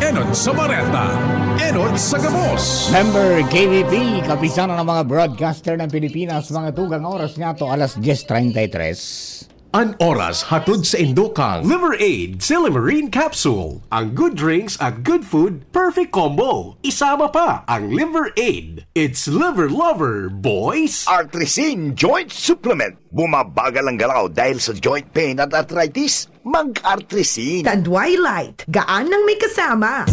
Enod sa Bareta, Enod sa Gabos. Member KVP, kapisanan ng mga broadcaster ng Pilipinas, mga tugang oras nga to alas 10:33. An oras hatod sa Indokang Liver Aid Silimarine Capsule. Ang good drinks at good food, perfect combo. Isama pa ang Liver Aid. It's liver lover, boys. Artrisin Joint Supplement. Bumabagal ang galaw dahil sa joint pain at arthritis. Mag-Artrisin. Tandway Light, gaan ng may kasama.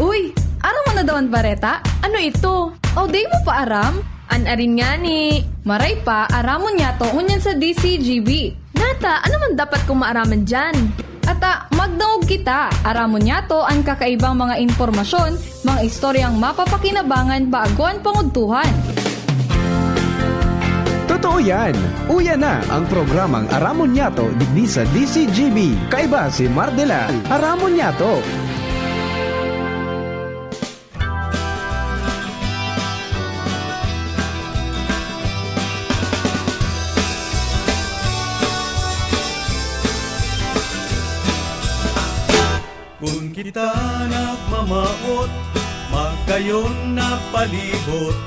Uy, aram mo na daw ang bareta? Ano ito? O day mo pa aram? Anarin nga ni. Maray pa, aramon niya to unyan sa DCGB. Nata, ano man dapat kong maaraman dyan? Ata, magdaog kita. Aramon niya to ang kakaibang mga informasyon, mga istoryang mapapakinabangan bago ang panguntuhan. Totoo yan! Uya na ang programang Aramon Yato digdi sa DCGB. Kaiba si Mardela, Aramon Yato. Kung kita nagmamaot, magkayon na palibot,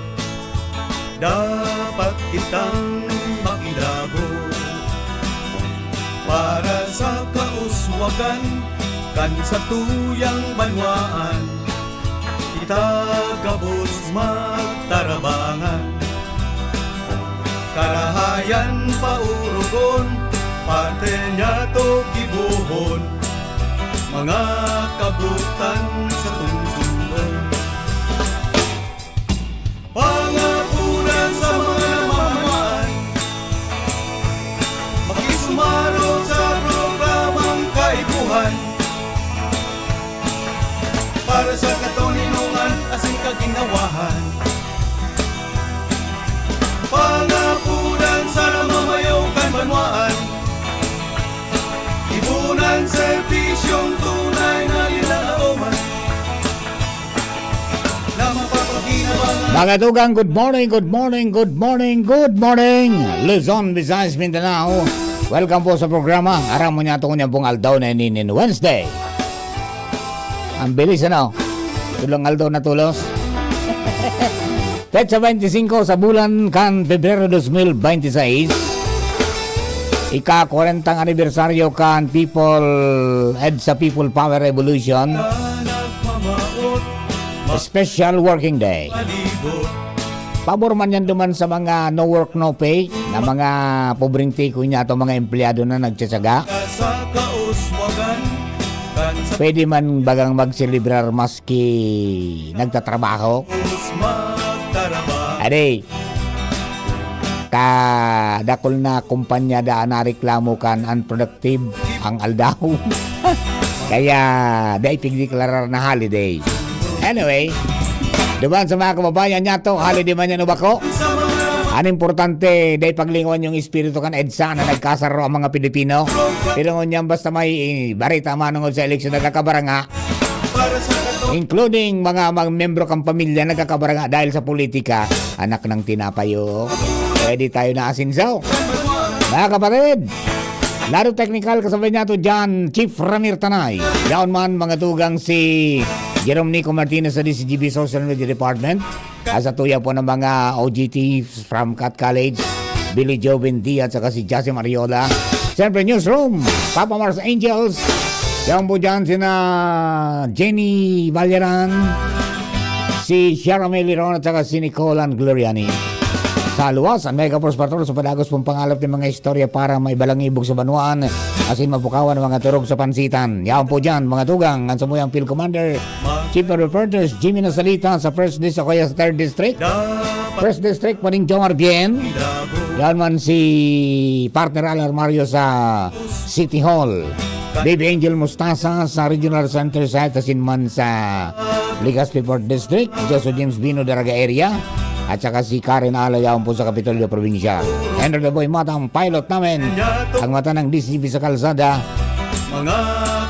dapat kitang makilabot. Para sa kauswagan, kan sa tuyang banwaan, kita gabos magtarabangan. Karahayan paurugon, parte niya to gibuhon, mga kabutan sa tungsungon. Pangapunan sa mga mamamaan, makisumaro sa programang kaibuhan, para sa katuninungan asin kaginawahan. Pangapunan sa namamayaw kan banwaan, ibunan serbisyong tunay na linalaoman na mapapaginabangan. Mga tugang, good morning, good morning, good morning, good morning. Luzon, Visayas, Mindanao. Welcome po sa programa. Aramon niya ito kunyang pong aldaw na inin Wednesday. Ang bilis ano? Tulong aldaw na tulos. Petsa 25 sa bulan kan Pebrero 2026. Ika-40 anibersaryo kan EDSA People Power Revolution. Special Working Day. Pabor man yan duman sa mga no work no pay na mga pobreng tiko niya itong mga empleyado na nagtsatsaga. Pwede man bagang magselebrar maski nagtatrabaho. Ade, kadakol na kumpanya daan na reklamo kan unproductive ang aldaw. Kaya dahil pigdeklarar na holiday. Anyway, diba sa mga kababayan niya to, holiday man yan o bako? Ang importante, dahil paglingon yung espiritu kan EDSA na nagkasaro ang mga Pilipino. Pero ngunyan basta may barita manungod sa eleksyon nagkakabaranga, including mga membro kang pamilya nagkakabaranga dahil sa politika, anak ng tinapayo. Pwede tayo na asinsaw. Mga kapatid, laro technical kasabay nato dyan, Chief Ramir Tanay. Down man mga tugang si Jerome Nico Martinez sa DCGB Social Media Department. Asa tuya po ng mga OGT from Cat College, Billy Joven D at saka si Jasim Ariola. Siyempre Newsroom, Papa Mars Angels. Yan po dyan sina Jenny Valleran, si Shara Meliron at saka si Nicolan Gloriani. Sa luwasan, Mega Force Patrol sa padagos pong pangalap ng mga istorya para may balangibog sa Banuan, asin mapukawan ng mga turog sa pansitan. Yan po dyan, mga tugang, ang samuyang Field Commander, Chief of Reporters, Jimmy Nasalita sa 1st District o kaya sa 3rd District. 1st District, Maring Jomar Bien. Yan man si partner Alar Mario sa City Hall. Dave Angel Mustasa sa Regional Center site, asin man sa Legazpi 4th District, Joseph James Bino Daraga Area. At saka si Karen Alayawan po sa Kapitolyo Provincia. Henry the Boy Mata ang pilot namin. Ang mata ng DCB sa kalsada.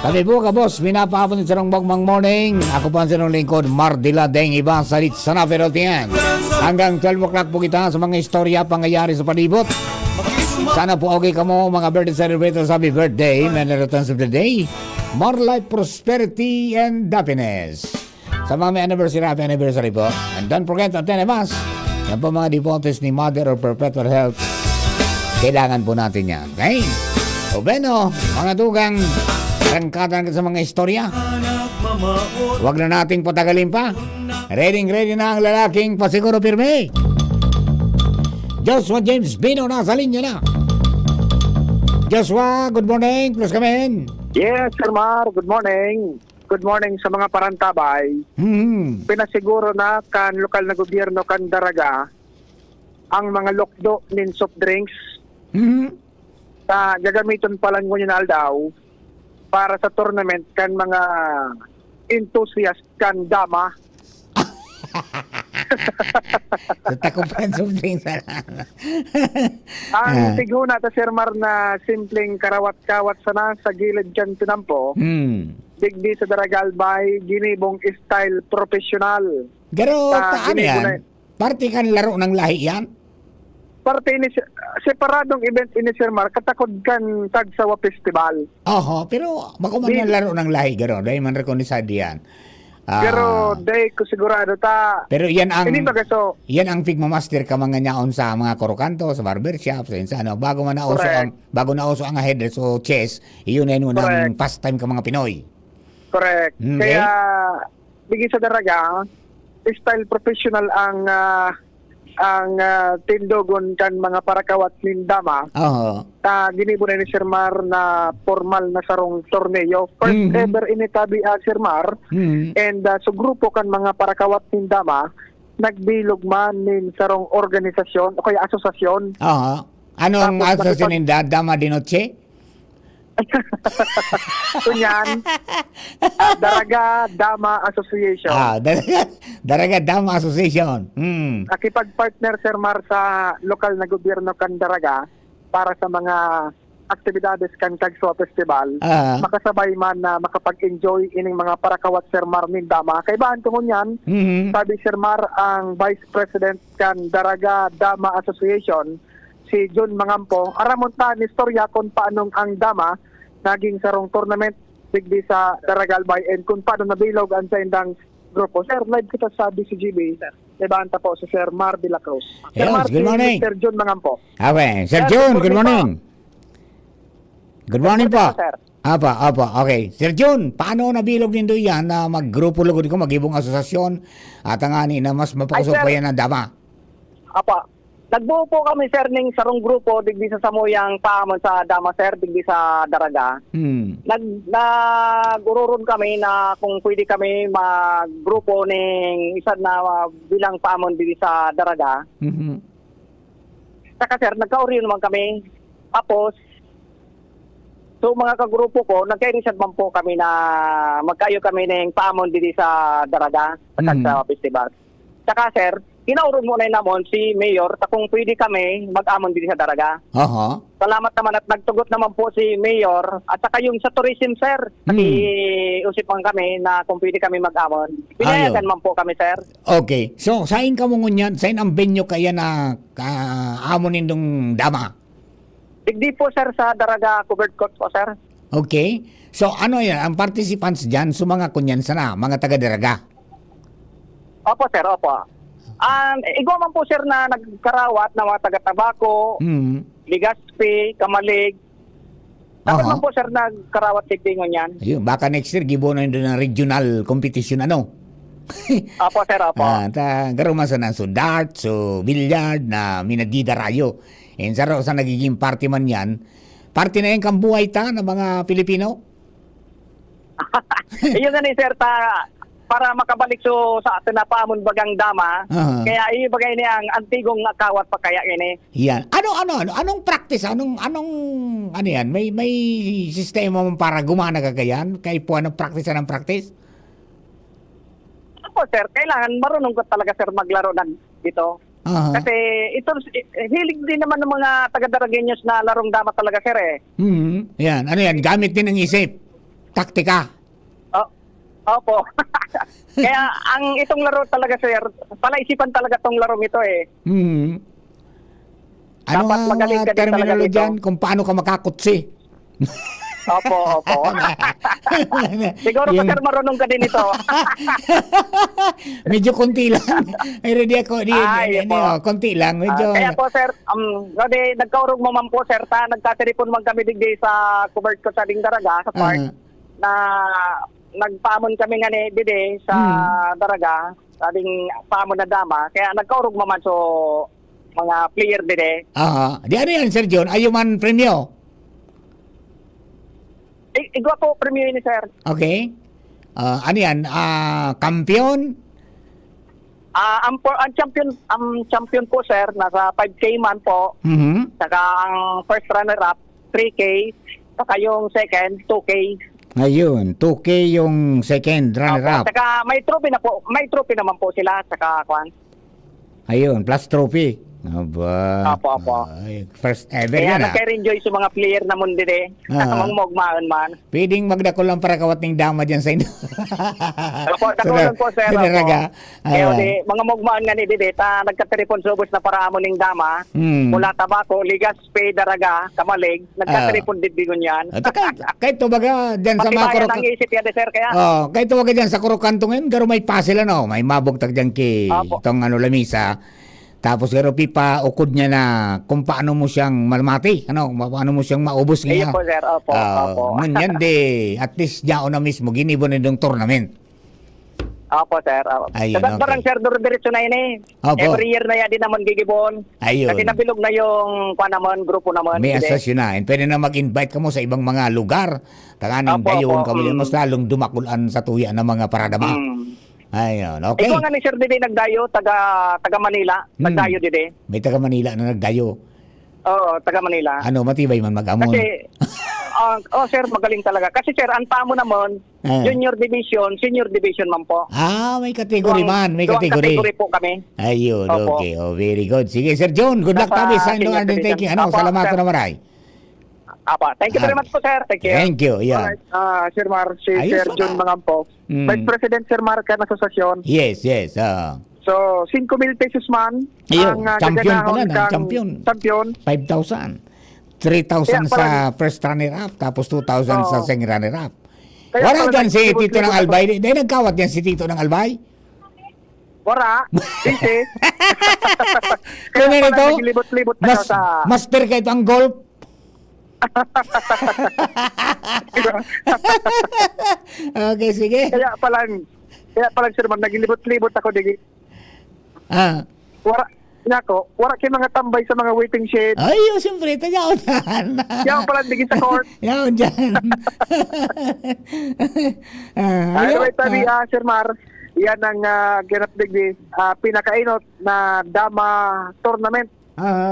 Kami po ka boss, minapapon sa rong bagmang morning. Ako pa sa nung lingkod, Mardila Deng Iba Salit Sana Ferrotian. Hanggang 12 o'clock po kita sa mga istorya pangyayari sa palibot. Sana po okay ka mo mga birthday celebrators. Happy birthday, many returns of the day. More life, prosperity, and happiness. Sa mga may anniversary, happy anniversary po. And don't forget to attend a mass. Yan po mga devotees ni Mother of Perpetual Health. Kailangan po natin yan. Okay? O Beno, mga tugang, rangkatan sa mga istorya. Huwag na nating patagalin pa. Ready na ang lalaking pasiguro pirme. Joshua James Bino nasa linya na. Joshua, good morning. Plus kami. Yes, Sir Mar. Good morning. Good morning sa mga parantabay. Pinasiguro na kan lokal na gobyerno kan Daraga ang mga lokdo nin soft drinks gagamiton pala nyo na aldaw para sa tournament kan mga enthusiast kan dama. Sa takupan soft drinks. Ang tiguna ta Sir Mar na simpleng karawat-kawat sana sa gilid dyan tinampo. Digdi sa Daragalbay, ginibong style professional. Pero paano ginibong yan? Parte kan laro ng lahi yan? Parte ini separadong event ini Sir Mar, katakod kan Tagsawa Festival. Oho, pero bako man yan laro ng lahi garo, dahil man rekonisad yan. Pero day ko sigurado ta. Pero yan ang Hindi ba kaso? yan ang pigmamaster ka mga nyaon sa mga korokanto, sa barbershop, sa ano, bago man nauso ang headrest o chess, iyon ay unang pastime ka mga Pinoy. Correct. Okay. Kaya bigi sa Daraga, style professional ang tindogon kan mga parakawat nin dama. Oho. Ginibo na ni Sir Mar na formal na sarong torneo. First ever initabi Sir Mar. And so grupo kan mga parakawat nin dama, nagbilog man nin sarong organisasyon o kaya asosasyon. Oho. Anong asosasyon ng Dama de Noche? Kunyan, Daraga Dama Association. Daraga Dama Association. Nakipag-partner Sir Mar sa lokal na gobyerno kan Daraga para sa mga aktibidades kan Tagsawa Festival. Makasabay man na makapag-enjoy ining mga parakawat Sir Mar nin Dama. Kaibahan ko ngunyan, sabi Sir Mar ang Vice President kan Daraga Dama Association, si John Mangampo, aramon ta ni istorya kung paanong ang dama naging sarong tournament digdi sa Daragalbay and kung paano nabilog ang sa indang grupo. Sir, live kita sa DCGB. Ibanta po si Sir Mar de la Cruz. Sir Yes, Mar, good morning. Sir John Mangampo. Okay, Sir Jun, good morning. Good morning po. Sir. Apa, okay. Sir Jun, paano nabilog nindo yan na maggrupo lugod ko, mag-ibong asosasyon at ang ani na mas mapakusok Ay, sir. pa yan ng dama? Apa, nagbuo po kami sir ning sarong grupo digdi sa Samuyang Paamon sa Dama sir, digdi sa Daraga. Nagururon kami na kung pwede kami maggrupo ning isa na bilang Paamon digdi sa Daraga. Saka sir, nagkauriyon naman kami. Tapos, so mga kagrupo ko, nagkairisad man po kami na magkayo kami ng Paamon digdi sa Daraga sa Tagsawa Festival. Saka sir, kinauron mo na namon si Mayor ta kung pwede kami mag-amon din sa Daraga. Oho. Salamat naman at nagtugot naman po si Mayor at saka yung sa tourism sir. Usipan kami na kung pwede kami mag-amon. Pinayagan man po kami sir. Okay. So, sain ka mo ngunyan? Sain ang venue kaya na amonin ng dama? Digdi po sir sa Daraga covered court po sir. Okay. So, ano yan? Ang participants dyan, so mga kunyan sana, mga taga-Daraga? Opo sir, opo. Igwa man po sir na nagkarawat na mga taga-tabako, Ligaspi, Kamalig. Dapat man po sir nagkarawat sigtingon yan. Ayun, baka next year, gibo na yun ng regional competition, ano? Opo sir, opo. Garo man sa so dart, so billiard, na minagida rayo. And sa nagiging party man yan, party na yung kambuhay ta ng mga Pilipino? Iyon na ni sir, para makabalik so sa atin na paamon bagang dama, kaya ibagay niya ang antigong akawat pa kaya ini. Yan. Anong practice? Ano yan? May sistema mo para gumana ka kayan? Kay po anong practice? Opo sir, kailangan marunong ko talaga sir maglaro ng dito. Kasi ito, hilig din naman ng mga taga-Daragueños na larong dama talaga sir eh. Yan. Ano yan? Gamit din ng isip. Taktika. Opo. Kaya ang itong laro talaga sir, palaisipan talaga tong larong ito eh. Ano Dapat magaling ang ka din talaga terminology dito. dyan kung paano ka makakutsi? Opo. Siguro pa, sir, marunong ka din ito. Medyo konti lang. Pero di ako, konti lang. Medyo, Kaya po, sir, nagkaurog mo man po, sir, nagkasiripon man kami digdi sa covered ko sa Dingdaraga, sa park, na nagpaamon kami nga ni Dide sa Daraga, sa ding paamon na dama, kaya nagkaurog mo man so mga player Dide. Di ano yan, Sir John? Ayuman premyo? Igwa po, premium ni sir. Okay. Ano yan? Kampiyon? Ang champion po, sir, nasa 5K man po. Saka ang first runner-up, 3K. Saka yung second, 2K. Ayun, 2K yung second runner-up. Saka may trophy na po. May trophy naman po sila. Saka, kwan. Ayun, plus trophy. Aba. Opo. Ay, first ever Kaya yan nagka-enjoy sa mga player na mundi de. Mga mogmaan man. Pwedeng magdako lang para kawat ng dama dyan sa inyo. Opo, dakulan po, sir. Daraga. Kaya mga mogmaan nga ni Dede, nagkatripon subos na para amo ning dama. Mula Tabaco, Ligas, Pay, Daraga, Kamalig, nagkatripon didbigon yan. Kahit to baga dyan sa mga Patibayan ang isip yan, sir, kaya. Kahit to baga dyan sa Kurokantong garo may pasil may mabugtag dyan itong lamisa. Tapos garo pipa ukod niya na kung paano mo siyang malamati, paano mo siyang maubos niya. Opo, sir. Opo. Ngunyan at least diyan na mismo ginibon nitong tournament. Opo, sir. Ayun, okay. Barang sir, diretso na yun Every year na yan din naman gigibon. Ayun. Kasi nabilog na yung grupo naman. May asosyo na. Pwede na mag-invite ka mo sa ibang mga lugar. Tanganing dayon ka mo mas lalong dumakulan sa tuya ng mga paradama. Ayun, okay. Ikaw nga ni Sir Dede nagdayo, taga Manila. Nagdayo, Dede. May taga Manila na nagdayo. Oo, taga Manila. Ano, matibay man mag-amon. Kasi, sir, magaling talaga. Kasi sir, ang pamo naman, junior division, senior division man po. May category man. May category. Category po kami. Ayun, okay. Very good. Sige, Sir John, good luck tabi sa inyong undertaking. Salamat na maray. Thank you very much po, sir. Thank you. Thank you. Yeah. Alright, Sir Mar, Sir John Mangampo. Vice President Sir Mar ka ng asosasyon. Yes. So, 5,000 pesos man. Ayun, champion pala na. Champion. 5,000. 3,000 sa first runner-up, tapos 2,000 sa second runner-up. Wala dyan si Tito ng Albay. Dahil nagkawat yan si Tito ng Albay? Wala. Kasi. Kaya nito, naglibot-libot master kayo ang golf. Okay, sige. Kaya palang sir man naglibot-libot ako digi. Wala kay mga tambay sa mga waiting shed. Ay, siyempre, tayaw dyan. Yaw pala digi sa court. Yaw dyan. Anyway, tabi, Sir Mar, yan ang ganap digdi, pinakainot na dama tournament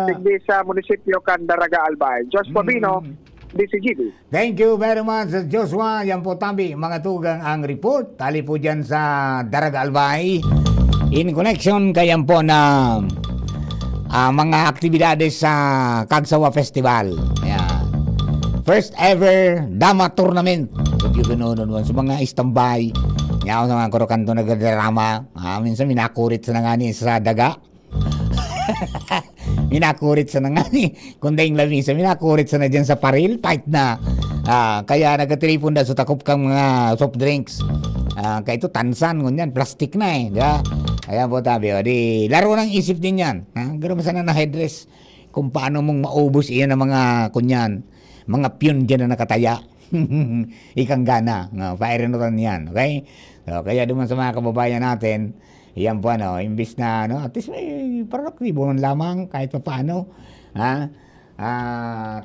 digdi sa munisipyo kan Daraga Albay. Jos Pabino, DCGB. Thank you very much, Joshua. Yan po tabi, mga tugang ang report. Tali po dyan sa Daraga Albay. In connection kayan po na mga aktibidades sa Kagsawa Festival. Ayan. First ever Dama Tournament. So, yun sa mga istambay. Yan sa mga Kurokanto nagdarama. Minsan minakurit sa nangani sa daga. Minakurit sa nangani. Kundi yung lamisa, minakurit sa na dyan sa paril. Tight na. Kaya nagatripon na sa takop kang mga soft drinks. Kaya ito tansan, ngunyan, plastic na diba? Kaya po tabi, di laro ng isip din yan. Gano'n sana na headdress kung paano mong maubos iyan ng mga kunyan, mga piyon dyan na nakataya. Ikang gana. Fire na yan, okay? So, kaya duman sa mga kababayan natin, yan po imbis na at least may produktibo lamang kahit pa paano.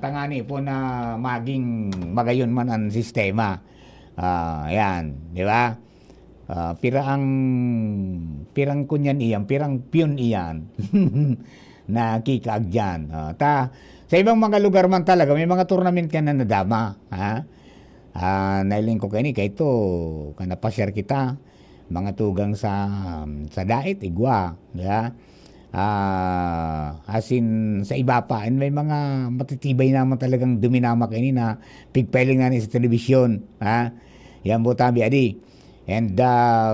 Tangani po na maging magayon man ang sistema. Yan, di ba? Pirang kunyan iyan, pirang piyon iyan na kikaag dyan. Sa ibang mga lugar man talaga, may mga tournament ka na nadama. Nailing ko kayo kaya ito, kanapasyar kita, mga tugang sa Dait, Igwa. Diba? Asin sa iba pa, and may mga matitibay naman talagang duminama kayo na pigpeling na sa telebisyon. Yan po tabi, adi. And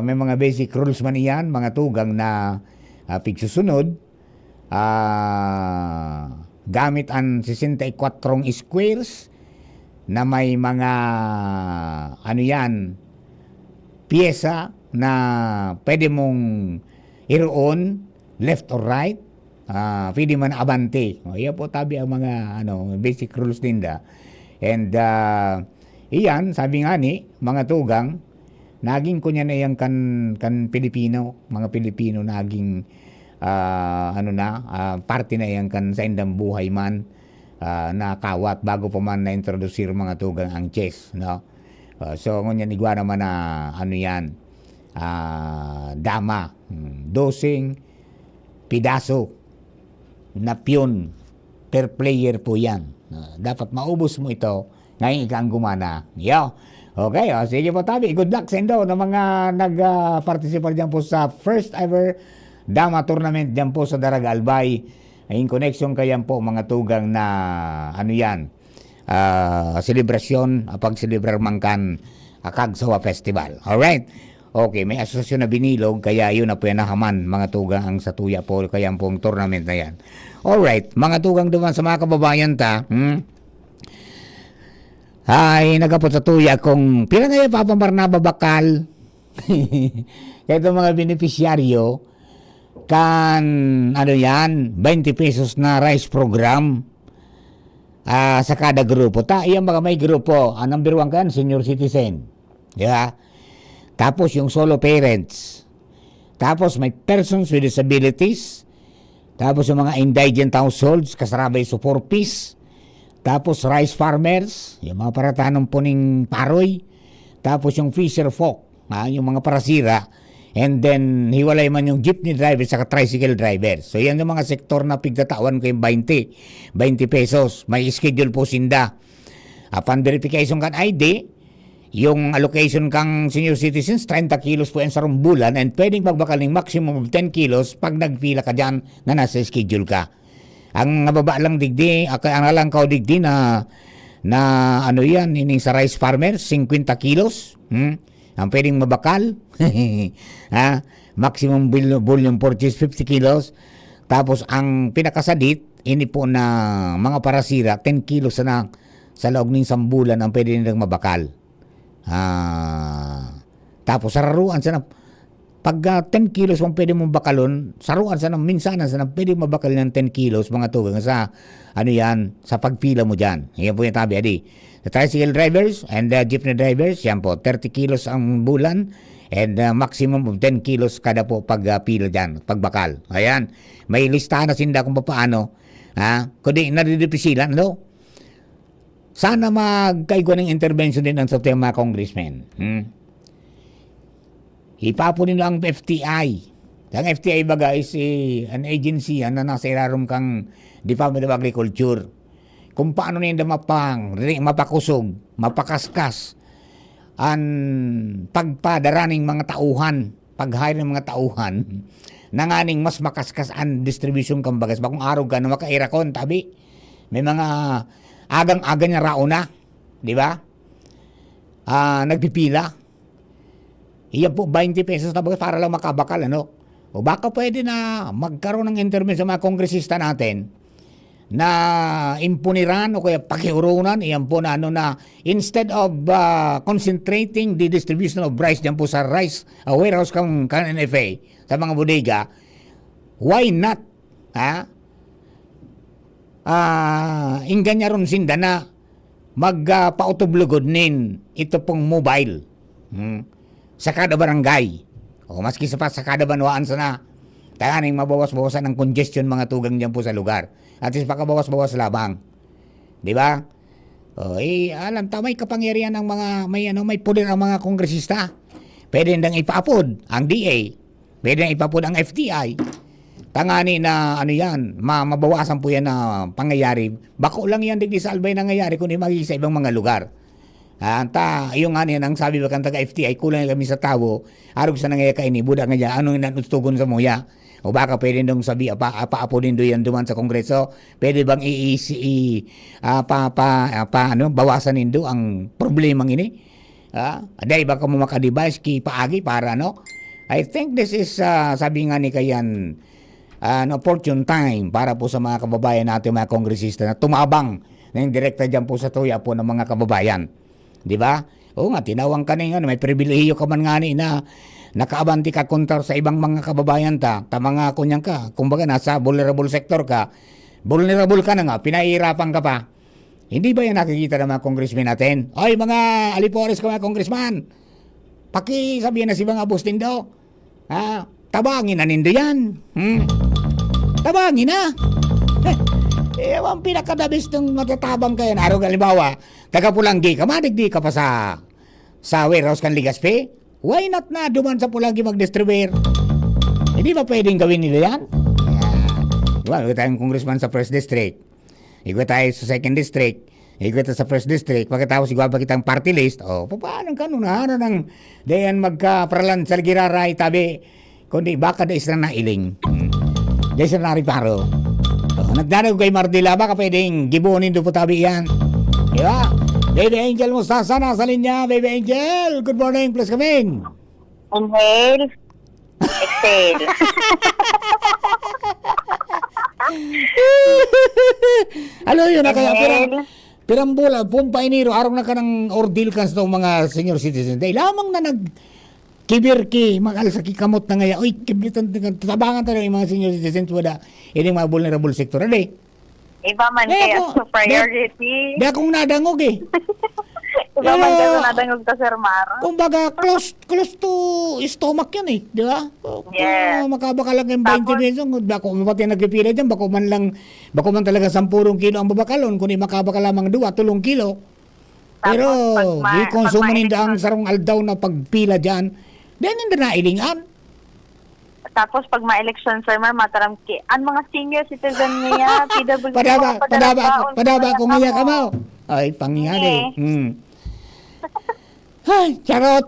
may mga basic rules man iyan, mga tugang na pigsusunod. Gamit ang 64 squares na may mga ano yan, piyesa na pwede mong iroon left or right, pwede man abante. Iyan po tabi ang mga basic rules nila. And iyan, sabi nga ni mga tugang, naging kunya na yang kan Pilipino, mga Pilipino naging parte na yang kan sa indang buhay man, na kawat bago pa man na-introduce mga tugang ang chess, no? So ngunyan igwa naman na yan, dama, dosing pidaso na piyon per player po yan. Dapat maubos mo ito ngayon ikang gumana. Yo. Okay, sige po tabi. Good luck sa indo na mga nag-participate dyan po sa first ever Dama Tournament dyan po sa Daraga Albay. In connection kayan po mga tugang na selebrasyon, pag-celebrar mangkan Kagsawa Festival. Alright? Okay, may asosasyon na binilog, kaya yun na po yan nahaman mga tugang ang sa tuya po, kaya pong tournament na yan. Alright, mga tugang duman sa mga kababayan ay nagapot sa tuya kung pila na yung papambarnaba bakal kaya itong mga beneficiaryo kan 20 pesos na rice program sa kada grupo. Iyan mga may grupo, number 1 kan senior citizen, yeah. Tapos yung solo parents, tapos may persons with disabilities, tapos yung mga indigent households kasarabay sa 4-piece, tapos rice farmers, yung mga paratanong puning paroy, tapos yung fisher folk, yung mga parasira, and then hiwalay man yung jeepney driver sa tricycle driver. So yan yung mga sektor na pigtatawan ko yung 20 pesos. May schedule po sinda. Upon verification kan ID, yung allocation kang senior citizens, 30 kilos po yan sa rumbulan, and pwedeng magbakal ng maximum of 10 kilos pag nagpila ka dyan na nasa schedule ka. Ang nababa lang digdi, ang alang kao digdi na ining sa rice farmers, 50 kilos. Ang pwedeng mabakal. Maximum volume purchase, 50 kilos. Tapos ang pinakasadit, ini po na mga parasira, 10 kilos na sa loob ng sambulan ang pwede nilang mabakal. Tapos sararuan sana pag 10 kilos ang pwede mong bakalon, saruan sana minsan sana pwede mabakal ng 10 kilos mga tugang sa sa pagpila mo diyan. Yan po yung tabi adi. The tricycle drivers and the jeepney drivers, yan po 30 kilos ang bulan and maximum of 10 kilos kada po pagpila diyan, pagbakal. Ayan. May listahan na sinda kung paano, kundi nadidipisilan, no? Sana magkaigwa ng intervention din ang sa mga congressmen. Ipapunin lang ang FTI. Ang FTI baga is an agency na nasa ilalim kang Department of Agriculture. Kung paano nila mapakusog, mapakaskas ang pagpadaraning mga tauhan, pag-hire ng mga tauhan, nanganing mas makaskas ang distribution kang bagas. Bakong araw ka na makairakon, tabi. May mga agang-aga niya rauna, di ba? Nagpipila. Iyan po 20 pesos na bagas para lang makabakal, ano? O baka pwede na magkaroon ng intervention sa mga kongresista natin na impuniran o kaya pakiurunan, iyan po na instead of concentrating the distribution of rice dyan po sa rice warehouse kang NFA sa mga bodega, why not inganya ron sinda na magpautoblugod nin ito pong mobile sa kada barangay o maski sa kada banwaan sana tayaning mabawas-bawasan ng congestion mga tugang dyan po sa lugar at least pakabawas-bawas labang, di ba? Alam ta may kapangyarihan ng mga may poder ang mga kongresista, pwede nang ipaapod ang DA, pwede nang ipapod ang FTI. Tangani na mabawasan po yan na pangyayari. Bako lang yan digdi sa albay nangyayari kundi magiging sa ibang mga lugar. Yung ang sabi ba kang taga FTI, kulang kami sa tao, arog sa nangyayari kaini, buda nga dyan, anong nanustugon sa muya? O baka pwede nung sabi, apa-apo din doon yan duman sa Kongreso, pwede bang bawasan nindo ang problemang ini? Dahil baka mo makadevise ki paagi para I think this is, sabi nga ni kayan, an opportune time para po sa mga kababayan natin, mga kongresista na tumabang ng direkta dyan po sa tuya po ng mga kababayan. Di ba? Oo nga, tinawang ka na may pribilehiyo ka man nga na nakaabanti ka kontra sa ibang mga kababayan ta mga kunyang ka. Kumbaga, nasa vulnerable sector ka. Vulnerable ka na nga, pinahihirapan ka pa. Hindi ba yan nakikita ng mga congressman natin? Ay, mga alipores ka mga congressman, pakisabihin na si mga Bustin daw. Tabangin na nindo yan. Tabangin na. Ang pinakadabis ng matatabang kayo. Araw halimbawa, taga-Pulanggi ka, madigdi ka pa sa warehouse kan Ligaspi. Why not na duman sa Pulanggi mag-distribute? Hindi ba pwedeng gawin nila yan? Diba, ikaw tayong congressman sa First District. Ikaw tayo sa Second District. Ikaw tayo sa First District. Pagkatapos ikaw ba kitang party list? Paano ka nun? Ng dayan magka-pralan sa giraray tabi. Kundi baka da isra na iling. Da isra na riparo. Nagdanaw kay Mardila, baka pwedeng gibunin do po tabi yan. Diba? Baby Angel Mustasa na sa linya. Baby Angel, good morning. Please come in. Inhale. Exhale. Alo yun na kaya pirambula, pumpainiro, araw na ka ng ordeal ka sa mga senior citizens. Dahil lamang na kibirki, makalsaki kamot na ngaya, oy, kibritan, tabangan tayo yung mga senior citizens, wala, yung mga vulnerable sector, ali. Iba man kaya sa priority. Di akong nadangog eh. Iba man kaya nadangog ka, Sir Mar. Kumbaga, close to stomach yan eh, di ba? Yes. Makabakalang yung 20 pesos, bako mapati nagpipila dyan, bako man talaga 10 kilo ang babakalon, kundi makabaka lamang 2, 3 kilo. Pero, di konsumo ninda ang sarong aldaw na pagpila dyan, then hindi na ilingan. Tapos pag ma-election, Sir Mar, mataram ki, ang mga senior citizen niya, PWD, padaba ko ngayon ka mo. Ay, pangyari. Ay, charot.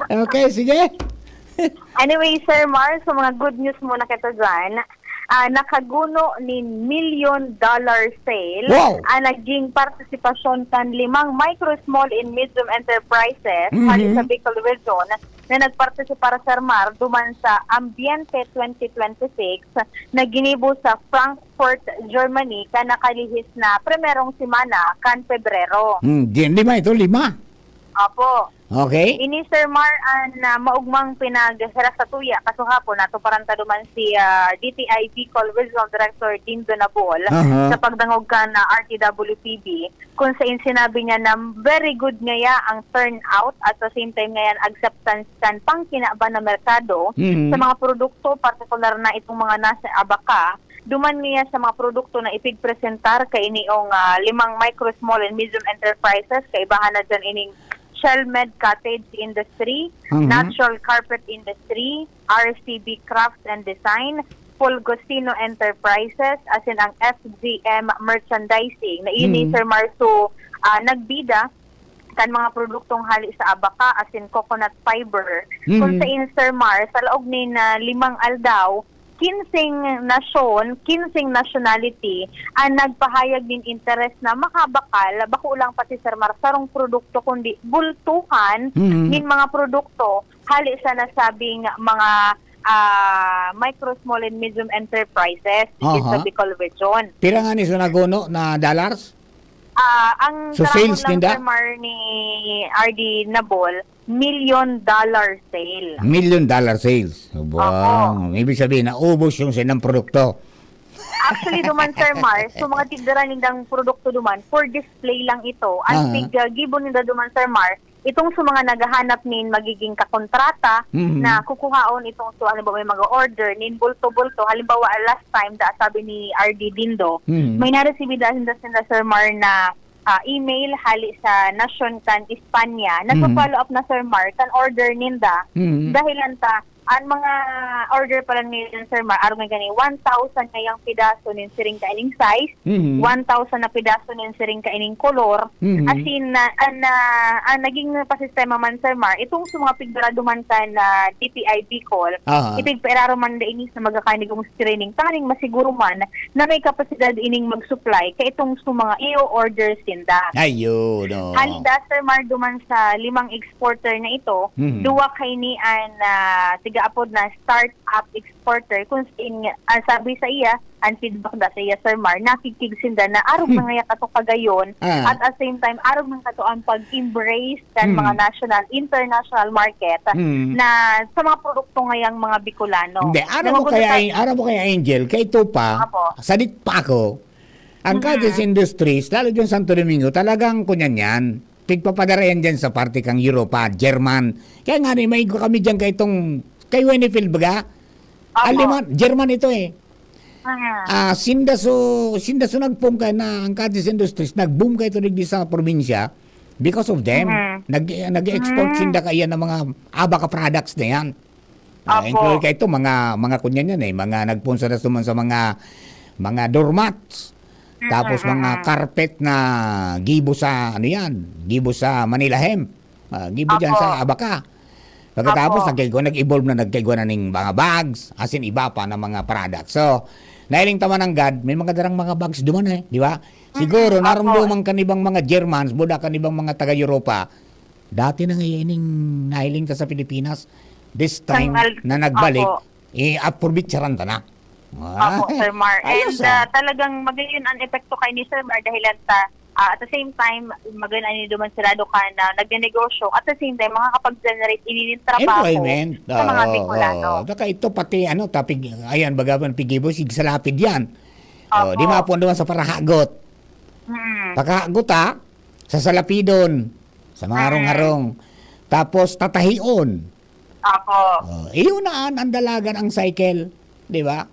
Okay, sige. Anyway, Sir Mar, so mga good news muna kita dyan. Nakaguno ni $1 million sale. Wow. Naging partisipasyon kan 5 micro, small, and medium enterprises sa Bicol Region na nagpartisipara, Sir Mar, duman sa Ambiente 2026 na ginibo sa Frankfurt, Germany, ka nakalihis na primerong simana kan Pebrero. 5 ito, 5. Apo. Okay. Ini Sir Mar na maugmang pinaghira sa tuya kaso hapon nato paranta duman si DTI Bicol Regional Director Dindo Nabol sa pagdangog ka na RTWPB kung saan sinabi niya na very good ngaya ang turnout at the same time ngayon acceptance kan pangkinaba na merkado sa mga produkto partikular na itong mga nasa abaka. Duman niya sa mga produkto na ipigpresentar kay iniong 5 micro, small, and medium enterprises kaibahan na dyan ining Shellmed Cottage Industry, Natural Carpet Industry, RCB Crafts and Design, Fulgosino Enterprises, as in ang FGM Merchandising. Na ini Sir Marso nagbida kan mga produktong hali sa abaka, as in coconut fiber. Kung sa Sir Mar, sa loob ni na 5 aldaw, 15 nasyon, 15 nationality ang nagpahayag din interest na makabakal, bako lang pati Sir Mar, sarong produkto kundi bultuhan min mga produkto hali sa nasabing mga micro, small, and medium enterprises sa Bicol Region. Pira nga ni sa naguno na dollars? Ang so sales lang ninda? Sir Mar ni RD Nabol, $1 million sale. $1 million sales. Wow. Ibig sabihin, naubos yung sinang produkto. Actually, duman, Sir Mar, so mga tigdaran nindang produkto duman, for display lang ito. Ang gibon ninda duman, Sir Mar, itong sa mga naghahanap nin magiging kakontrata na kukuhaon itong so ano ba may mag-order nin bulto-bulto. Halimbawa, last time, sabi ni RD Dindo, may nareceive dahil sila, Sir Mar, na email hali sa Nasyon kan Espanya. Nagpa-follow up na, Sir Mar, kan order ninda. Dahilan ta, ang mga order pala ni Sir Mar, araw nga gani, 1,000 ngayang pidaso nin siring kaining size, 1,000 na pidaso nin siring kaining color, as in, naging pasistema man, Sir Mar, itong sa mga pigdurado man sa na DTI Bicol, ipigpairaro man da inis na magkakanig ng training, taning masiguro man na may kapasidad ining mag-supply, kaya itong sa mga i-orders sinda. Ayun, no. Halida, Sir Mar, duman sa 5 exporter na ito, duwa kay ni an gaapod na start-up exporter kung sabi sa iya, ang feedback da sa iya, Sir Mar, nakikigsinda na arog na ngaya kato kagayon at at same time, arog ng kato ang pag-embrace kan mga national, international market na sa mga produkto ngayang mga Bicolano. Hindi, araw mo kaya Angel, kay ito pa, salit pa ako, ang Cadiz Industries, lalo dyan Santo Domingo, talagang kunyan yan. Pigpapadara yan dyan sa parte kang Europa, German. Kaya nga may kami dyan kay Wenifield baga. Aliman, German ito eh. Sindaso nag-boom kay na ang Cadiz Industries, nag-boom kay ito digdi sa probinsya because of them. Nag-export sinda kaya ng mga abaka products na yan. Include kay ito, mga kunyan yan eh. Mga nagpunsa na suman sa mga doormats. Tapos mga carpet na gibo sa gibo sa Manila Hemp. Gibo dyan sa abaka. Pagkatapos nag-evolve na ng mga bags, as in iba pa na mga products. So, nahiling taman ng God, may mga darang mga bags duman eh, di ba? Siguro naramdaman kanibang mga Germans, buda kanibang mga taga-Europa. Dati na ngayon nahiling ta sa Pilipinas. This time na nagbalik, approbitsaran ta na. Opo, Sir Mar. And talagang magayon ang epekto kay ni Sir Mar dahil at the same time, magayon ang duman sirado ka na nagnegosyo. At the same time, makakapag-generate inin trabaho sa mga Bicolano. Baka ito pati, ayan, bagaban pigibo, sigsalapid yan. Di mapon naman sa parahagot. Pakahagot sa salapidon, sa mga harong-harong. Tapos tatahion. Iyon na ang dalagan ang cycle. Di ba?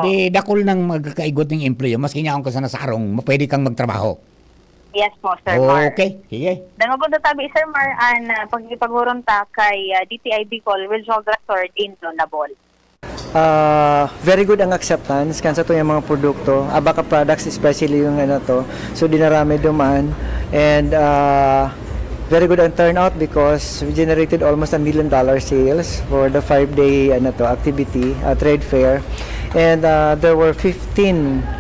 Di dakol nang magkaigot ng employo, maski niya akong kasana sa arong, pwede kang magtrabaho. Yes po, Sir Mar. Okay, sige. Dangagod na tabi, Sir Mar, ang pagkipagurong ta kay DTI Bicol Regional Director Dindo Nabol. Very good ang acceptance kansa to yung mga produkto, abaka products especially yung so dinarami duman, and very good ang turnout because we generated almost $1 million sales for the 5-day activity, trade fair. And there were 15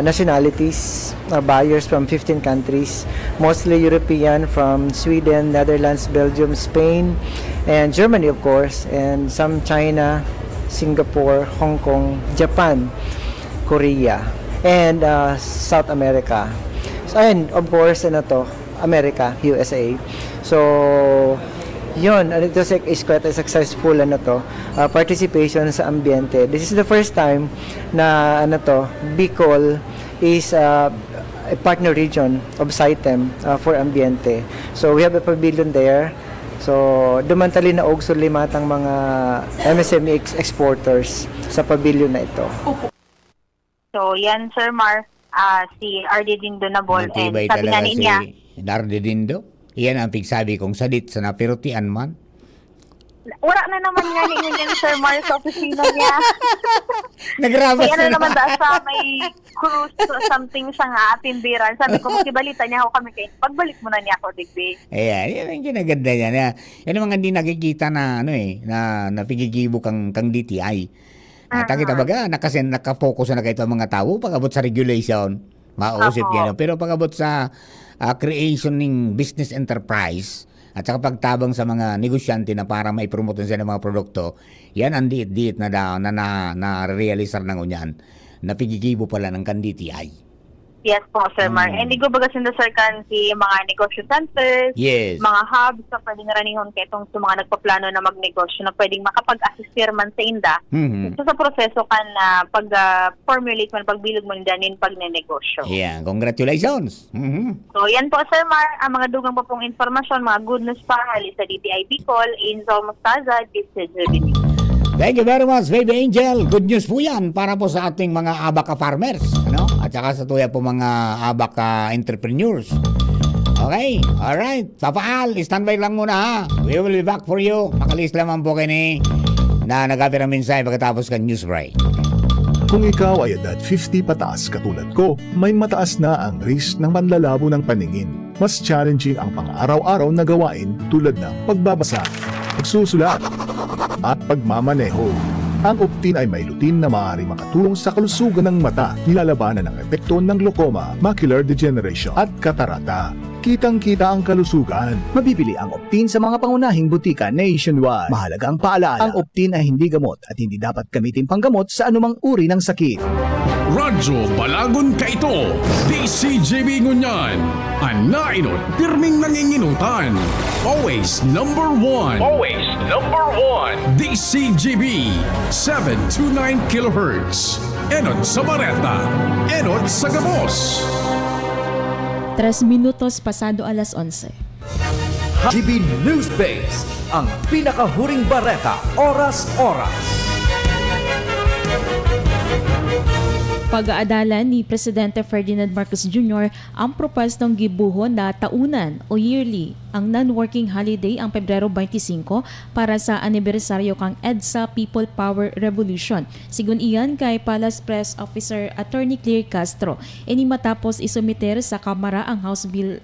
nationalities, buyers from 15 countries, mostly European, from Sweden, Netherlands, Belgium, Spain, and Germany of course, and some China, Singapore, Hong Kong, Japan, Korea, and South America. So, and of course, America, USA. So, yun, ito is quite a successful participation sa ambiente. This is the first time na Bicol is a partner region of SITEM for ambiente. So, we have a pavilion there. So, dumantali na og sulimatang mga MSME exporters sa pavilion na ito. So, yan, Sir Mar, si RD Dindo Nabol, and sabi nga niya, Narde Dindo? Iyan ang pigsabi kong salit sa napirutian man. Wala na naman nga niya Sir Mar sa opisina niya. Nagrabas na naman sa may cruise something sa nga atindiran. Sabi ko, makibalita niya ako kami kayo. Pagbalik mo na niya ako, digbi. Ayan, yan ang ginaganda niya. Yan ang mga hindi nakikita na, na napigigibo kang DTI. Kita baga, nakapokus na kayo ang mga tao pag-abot sa regulation. Mausip yan. Pero pag-abot sa creation ng business enterprise at saka pagtabang sa mga negosyante na para maipromote sila ng mga produkto, yan ang diit-diit na realisar ng unyan. Napigigibo pala ng kan DTI. Yes po, Sir Mar. Hindi ko baga sir kan si mga negosyo centers, mga hubs na pwedeng ranihon kaya itong mga nagpaplano na magnegosyo na pwedeng makapag-assistir man sa inda. So sa proseso kan pag-formulate man, pagbilog man danin pagnenegosyo. Yeah, congratulations! So yan po, Sir Mar, ang mga dugang pa pong informasyon, mga good news pa hali sa DTI Bicol, Inzol Mostaza, Distributing. Thank you very much, Baby Angel. Good news po yan para po sa ating mga abaka farmers, at saka sa tuya po mga abaka entrepreneurs. Okay, alright. Papaal, standby lang muna ha. We will be back for you. Makalis lamang po kayo na nag-apir ang mensahe pagkatapos ka news break. Kung ikaw ay edad 50 pataas katulad ko, may mataas na ang risk ng panlalabo ng paningin. Mas challenging ang pang-araw-araw na gawain tulad ng pagbabasa, pagsusulat, at pagmamaneho. Ang Optin ay may lutin na maaari makatulong sa kalusugan ng mata, nilalabanan ng epekto ng glaucoma, macular degeneration at katarata. Kitang-kita ang kalusugan. Mabibili ang Optin sa mga pangunahing butika nationwide. Mahalagang paalala, ang Optin ay hindi gamot at hindi dapat gamitin panggamot sa anumang uri ng sakit. Radyo Balagon ka ito. DCGB Ngunyan. Anainot, pirming nanginginutan. Always number one. Always number one. DCGB 729 kHz. Enot sa Bareta. Enot sa Gabos. 3 minutos pasado alas 11. GB News Base, ang pinakahuring bareta, oras-oras. Pag-aadalan ni Presidente Ferdinand Marcos Jr. ang propostong gibuhon na taunan o yearly ang non-working holiday ang Pebrero 25 para sa anibersaryo kang EDSA People Power Revolution. Sigun iyan kay Palace Press Officer Attorney Claire Castro. Ini matapos isumiter sa Kamara ang House Bill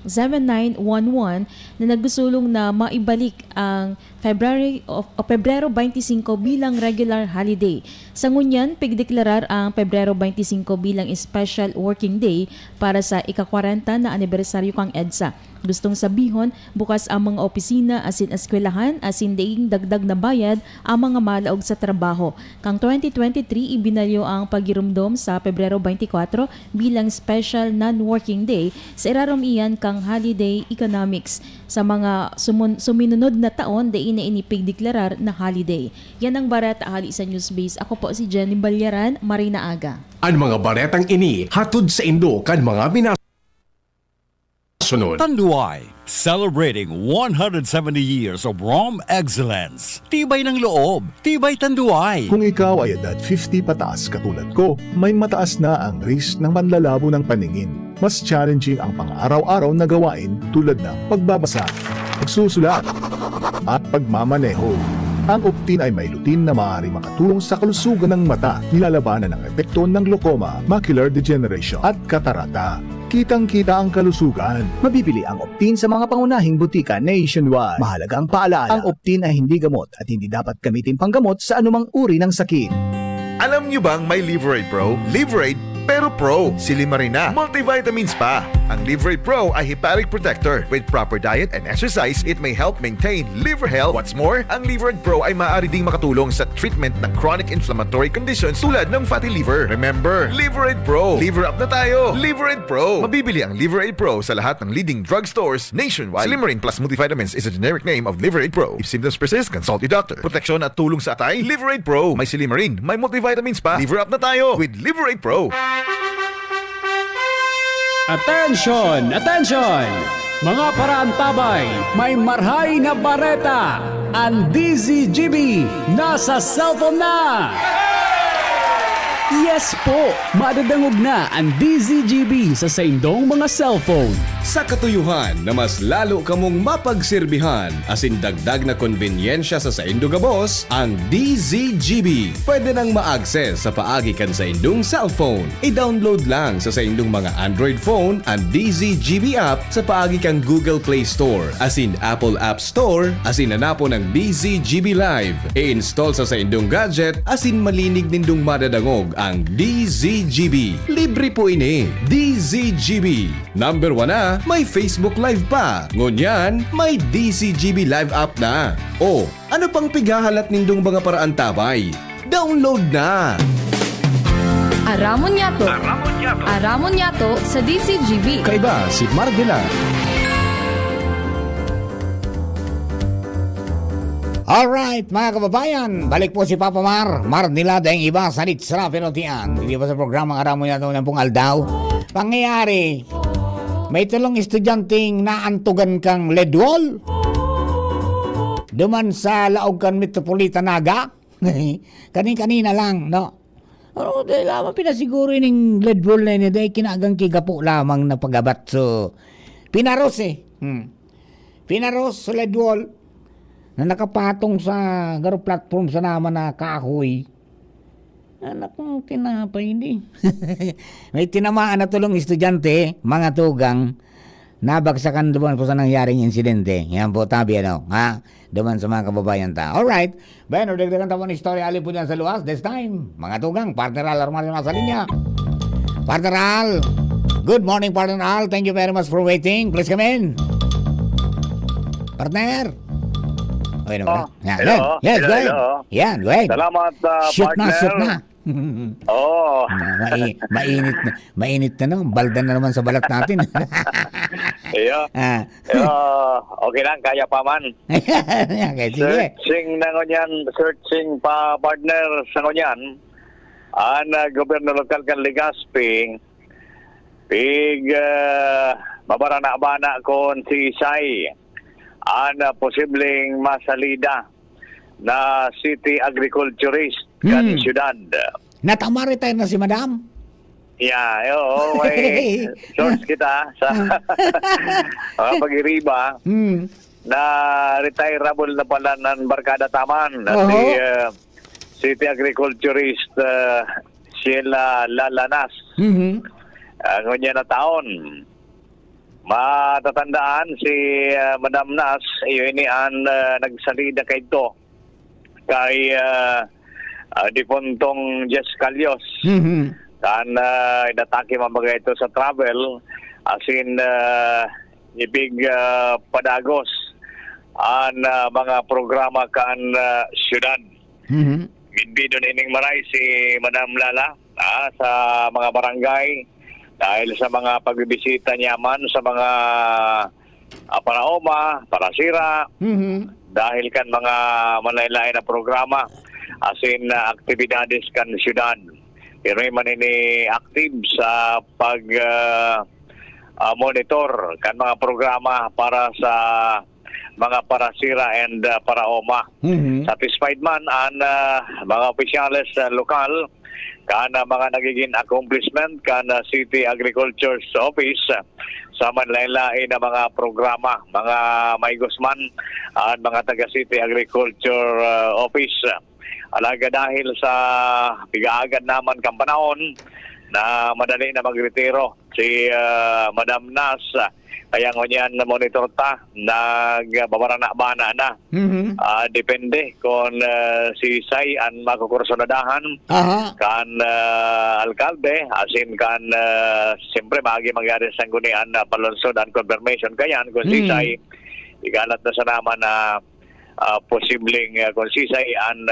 7911 na naggusulong na maibalik ang Pebrero 25 bilang regular holiday. Sa ngunyan, pigdeklarar ang Pebrero 25 bilang special working day para sa ika-40 na anibersaryo kang EDSA. Gustong sabihon, bukas ang mga opisina asin eskwelahan asin daing dagdag na bayad ang mga malaog sa trabaho. Kang 2023, ibinalyo ang pagirumdom sa Pebrero 24 bilang special non-working day sa irarom iyan kang holiday economics. Sa mga suminunod na taon, dain na inipigdeklarar na holiday. Yan ang barata ahali sa Newsbase. Ako po si Jenny Balyaran, Marina Aga. Ang mga baretang ini hatod sa Indo kan mga sunod. Tanduay, celebrating 170 years of Rom excellence. Tibay ng loob, tibay Tanduay. Kung ikaw ay edad 50 pataas katulad ko, may mataas na ang risk ng manlalabo ng paningin. Mas challenging ang pang-araw-araw na gawain tulad ng pagbabasa, pagsusulat, at pagmamaneho. Ang Optin ay may lutin na maaari makatulong sa kalusugan ng mata, nilalabanan ng epekto ng glaucoma, macular degeneration at katarata. Kitang-kita ang kalusugan. Mabibili ang Optin sa mga pangunahing butika nationwide. Mahalagang paalala, ang Optin ay hindi gamot at hindi dapat gamitin panggamot sa anumang uri ng sakit. Alam nyo bang may Liverade Pro? Liverade pero Pro, si Limarina, multivitamins pa. Ang Liverade Pro ay hepatic protector. With proper diet and exercise, it may help maintain liver health. What's more, ang Liverade Pro ay maaari ding makatulong sa treatment ng chronic inflammatory conditions tulad ng fatty liver. Remember, Liverade Pro. Liver up na tayo. Liverade Pro. Mabibili ang Liverade Pro sa lahat ng leading drugstores nationwide. Limarin Plus Multivitamins is a generic name of Liverade Pro. If symptoms persist, consult your doctor. Proteksyon at tulong sa atay, Liverade Pro. May Silimarin, may multivitamins pa. Liver up na tayo with Liverade Pro. Attention! Attention! Mga paraantabay, may marhay na bareta! Ang DZGB nasa cellphone na! Yes po! Madadangog na ang DZGB sa saindong mga cellphone. Sa katuyuhan na mas lalo kamong mapagsilbihan asin dagdag na konbinyensya sa saindo gabos, ang DZGB pwede nang ma-access sa paagi kan sa indong cellphone. I-download lang sa saindong mga Android phone ang DZGB app sa paagi kang Google Play Store asin Apple App Store asin hanapon ng DZGB Live. I-install sa saindong gadget asin malinig nindong madadangog ang DZGB. Libre po ini. DZGB. Number 1 na, may Facebook Live pa. Ngunyan, may DZGB Live app na. O, ano pang pigahalat nindong mga paraan tabay? Download na! Aramon Yato. Aramon Yato sa DCGB. Kaiba si Mardila. Alright, mga kababayan, balik po si Papa Mar nila dahil iba sa Litsra Pinotian. Hindi ba sa programang Aramon Yato ng pong aldaw? Pangyayari, may tulong estudyanteng naantugan kang ledwall. Duman sa Laogan Metropolitan Naga. Kanina lang, no? Ano, dahil lamang pinasiguro yung ledwall na yun, dahil kinagang kigapo lamang na pagabat. So, pinaros Pinaros sa ledwall na nakapatong sa garo platform sa naman na kahoy. Anak mo, tinapay hindi. May tinamaan na tulong estudyante, mga tugang, nabagsakan duman po sa nangyaring insidente. Yan po, tabi ha? Duman sa mga kababayan ta. Alright, bueno, dagdagan tapo ng istorya, alin po dyan sa luwas. This time, mga tugang, partneral, armaryo na sa linya. Partneral, Good morning, Partner Al. Thank you very much for waiting. Please come in. Partner. Okay naman. Hello. Yes, Hello, go ahead. hello. Yan, go ahead. Salamat, Shoot partner. Shoot na. Oo. Mainit na naman. Baldan na naman sa balat natin. Iyo. Okay lang, kaya pa man. Okay, sige. Searching pa partner sa ngunyan. Ang gobyerno lokal kan Legazpi. Mabarana-bana kon si Sai. Ang posibleng masalida na city agriculturist kan syudad. Natama-retire na si Madam? Yeah, may source kita sa pag-iriba na retireable na pala ng Barkada Taman. Si city agriculturist Sheila Lalanas. Ngunyan na taon. Matatandaan si Madam Nas, yun ang nagsalida kay ito kay Dipontong Jess Calios. Kan inatake mamagay ito sa travel asin ibig padagos ang mga programa kan syudad. Minbido na ining maray si Madam Lala sa mga barangay dahil sa mga pagbibisita niya man sa mga paraoma, parasira, dahil kan mga manaylain na programa asin aktibidades kan syudad. Pero man ini active sa pag monitor kan mga programa para sa mga parasira and paraoma. Satisfied man ang mga opisyales lokal kan mga nagiging accomplishment kan City Agriculture Office sa manlain-lain na mga programa, mga maigosman at mga taga City Agriculture Office. Alaga dahil sa pigaagad naman kang panahon na madali na magretiro si Madam Nas. Kaya ngunyan monitor ta, nagbabarana-bana na. Depende kung si Sai ang makukursunadahan kan alkalde, asin kan siyempre magyari sa gunian na palunsod and confirmation kayan kung si Sai igalat na sa naman na posibleng kung si Sai ang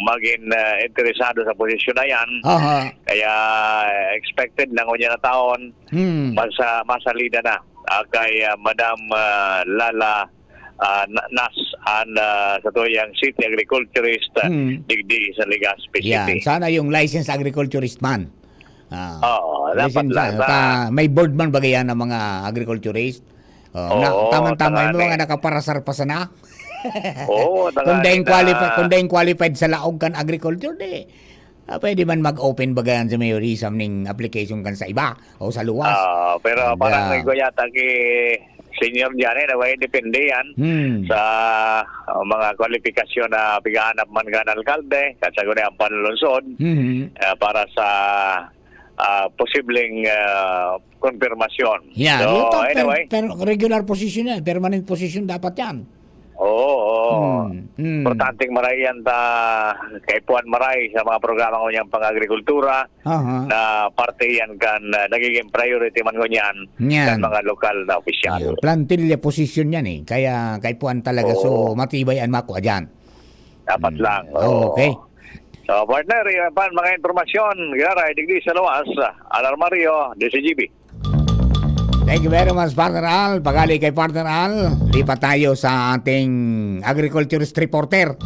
maging interesado sa posisyon na yan. Kaya expected na ngunyan na taon masalida na kay Madam Lala Nas ang sa tuyang city agriculturist digdi sa Legazpi City. Sana yung licensed agriculturist man. Dapat lang. May board man bagayan ng mga agriculturist. Tama-tama yung mga nakaparasar pa sana. Kung dahing qualified sa laog kan agriculture, pwede man mag-open bagayan sa mayorism ng application kan sa iba o sa luwas. Pero parang may yata kay senior dyan na depende yan sa mga kwalifikasyon na pigahanap man kan alkalde kasi kung ang panlungsod para sa posibleng konfirmasyon. So, anyway. Pero regular position yan, permanent position dapat yan. Importanteng marayan ta kay Puan Maray sa mga programa ngunyan pang-agrikultura na parte yan kan nagiging priority man ngunyan kan mga lokal na opisyal. Plantilla position yan kaya kay Puan talaga so matibay ang makuha dyan. Dapat lang. Okay. So partner, mga informasyon garay digdi sa luwas Alarmario, DCGB. Thank you very much, Partner Al. Pagali kay Partner Al, lipat tayo sa ating agriculturist reporter.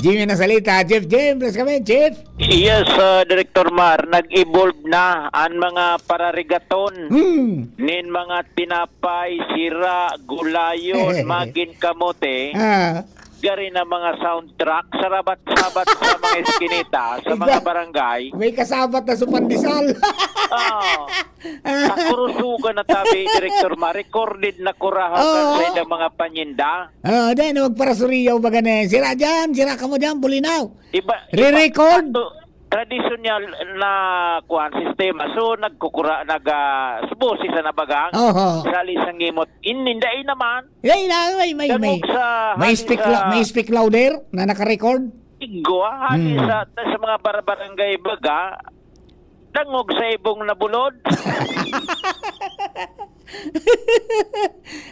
Jimmy na salita. Chief Jim, please come in, Chief. Yes, Director Mar, nag-evolve na ang mga pararigaton nin mga tinapay, sira, gulayon, magin kamote. Gari na mga soundtrack, sarabat-sabat sa mga eskinita, sa mga barangay. May kasabat na supandisal. Sa kurusugan na tabi, Director Ma, recorded na kurahaw sa ilang mga panyinda. Then, huwag para suriyaw baga na sira dyan, sira ka mo dyan, bulinaw. Re-record. Tradisyonal na sistema. So, nagsubusi sa nabagang. Sa lisang imot. Ininday naman. May speak louder na naka-record? Igo, sa mga barangay baga, dangog sa ibong nabulod.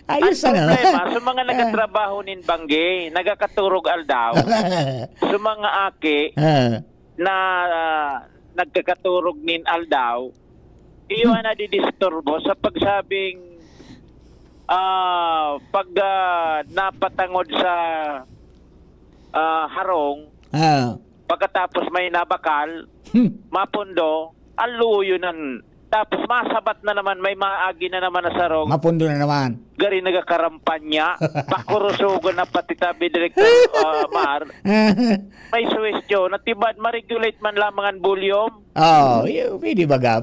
Ayos ang ano? problema, sa mga nagatrabaho nin Bangge, nagakaturog aldaw, sa mga aki na nagkakaturog nin aldaw, iyon na didisturbo sa pagsabing pag napatangod sa harong, pagkatapos may nabakal, mapundo, aluyo nan. Tapos masabat na naman, may maagi na naman na sarong. Mapundo na naman. Gari nagakarampanya, pakurusugo na pati tabi Director Mar. May suwestyo, natibad ma-regulate man lamang ang volume. Pwede baga.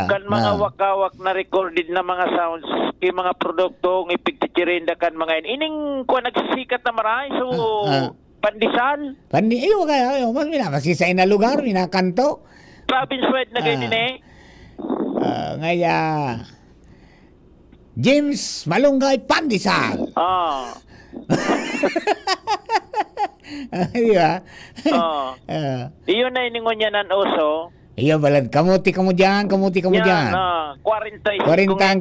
Kan mga wakawak na recorded na mga sounds, kay mga produkto, ng ipigtichirinda kan mga ining ko nagsisikat na maray, so pandisal. Iyo kayo, mas minamasisain na lugar, minakanto. Province-wide na ganyan Ngaya James Malunggay Pandesal. Di ba? Iyon na iningon niya ng uso. Iyo balad, kamuti ka mo dyan. 40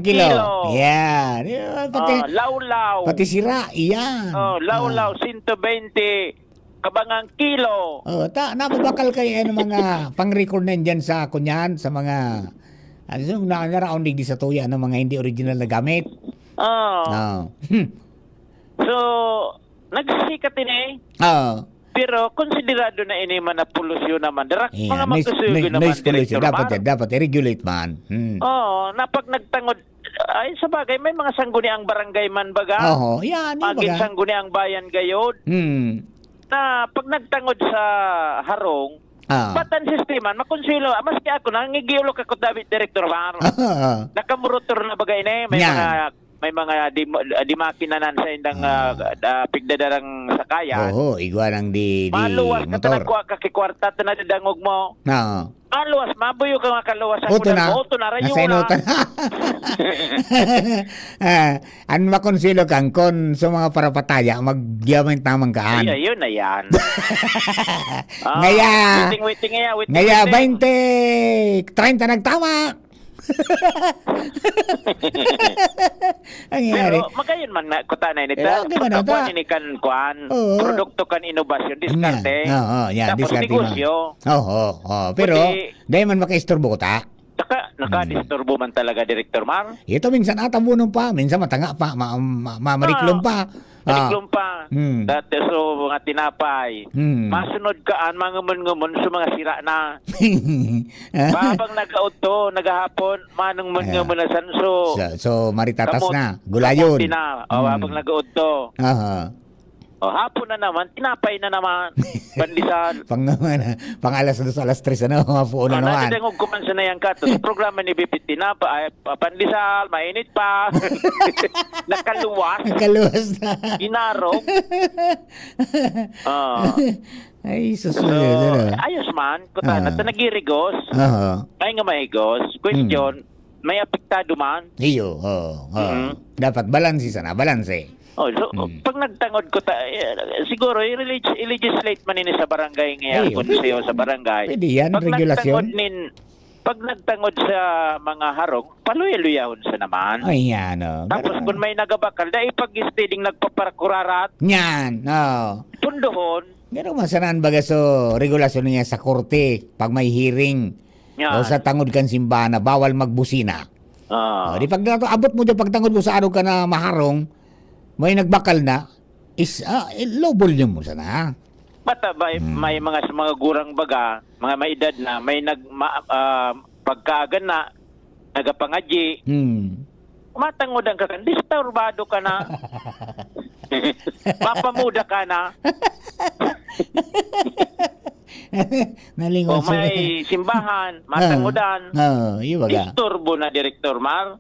kilo. Yan. Lawlaw. Pati sira, iyan. Lawlaw, 120 kabangang kilo. Napabakal kayo mga pang-record na dyan sa kunyan, sa mga nakaraonig di sa tuya ng mga hindi original na gamit. So, nagsisikat din pero konsiderado na ini man na polusyon naman. Mga magkasuyo naman. Dapat i-regulate man. Napag nagtangod, ay sa bagay, may mga sangguni ang barangay man baga. Maging sangguni ang bayan gayod. Na pag nagtangod sa harong, batan sistema, makonsilo, maski ako, nangigiulok ako, David, Director Mar. Nakamurotor na bagay na may mga di makinanan sa indang pigdadarang sakayan. Igwa ng di maluwas motor. Maluwas ka nakuha kakikwarta na dadangog mo. Maluwas, mabuyo ka makaluwas. Oto na, nasa inutan. Ano makonsilo kang kon sa mga parapataya, magyamang tamang kaan. Yun na yan. Ngaya 20, 30 nagtama. Pero magayon man na kutanay nito. Pagkakuan ini kan kuan, produkto kan inovasyon, diskarte. Tapos negosyo. Pero dahil man makaistorbo ta. Nakadisturbo man talaga, Director Mar. Ito minsan atabunon pa, minsan matanga pa, mamariklom pa. Mariklom pa. Dati so mga tinapay. Masunod kaan, mga ngamon-ngamon sa mga sira na. Babang nag-auto, naghahapon, manong ngamon na sanso. So maritatas na, gulayon. Babang nag-auto. Hapon na naman, tinapay na naman. Pandisal. Pang alas 2, alas 3 na mapuo na naman. Nadadangog kumansa na yan ka. Sa programa ni BP tinapay, pandisal, mainit pa. Nakaluwas na. Ginarong. Ay, susunod. Ayos man. Kutana, nagirigos. Ay nga mahigos. Question, may apektado man. Iyo. Dapat balanse sana, balanse. Pag nagtangod ko siguro i-legislate man ini sa barangay ngayon, konseyo sa barangay. Pwede yan, regulasyon. Pag nagtangod sa mga harong, paluya-luyahon sa naman. Tapos kung may nagabakal, dahil pag-steading nagpaparakurarat. Yan, pundohon. Pero masanaan baga so regulasyon niya sa korte pag may hearing. O sa tangod kan simbana, bawal magbusina. Di pag abot mo dyan, pagtangod mo sa araw ka na maharong, may nagbakal na, low volume mo sana. Bata ba, may mga gurang baga, mga may edad na, may pagkaagan na, nagapangadyi, matangod ang kakan, disturbado ka na, mapamuda ka na. Nalingon may simbahan, matangudan. Disturbo na, Director Mar.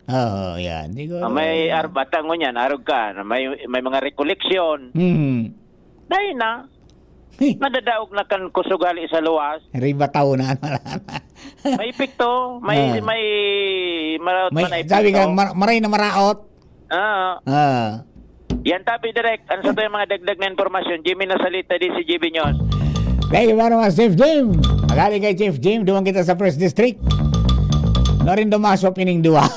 Yan. May arbatangon yan, arog ka. May mga rekoleksyon. Dahil na, nadadaog na kan kusugali sa luwas. Ribataw na. May epekto. May maraot man na epekto. Sabi ka, maray na maraot. Yan tabi direct. Ano sa ito yung mga dagdag na informasyon? Jimmy Nasalita, DCGB News. Thank you very much, Chief Jim. Magaling kay Chief Jim. Duman kita sa First District. Norin Damasio pining dua.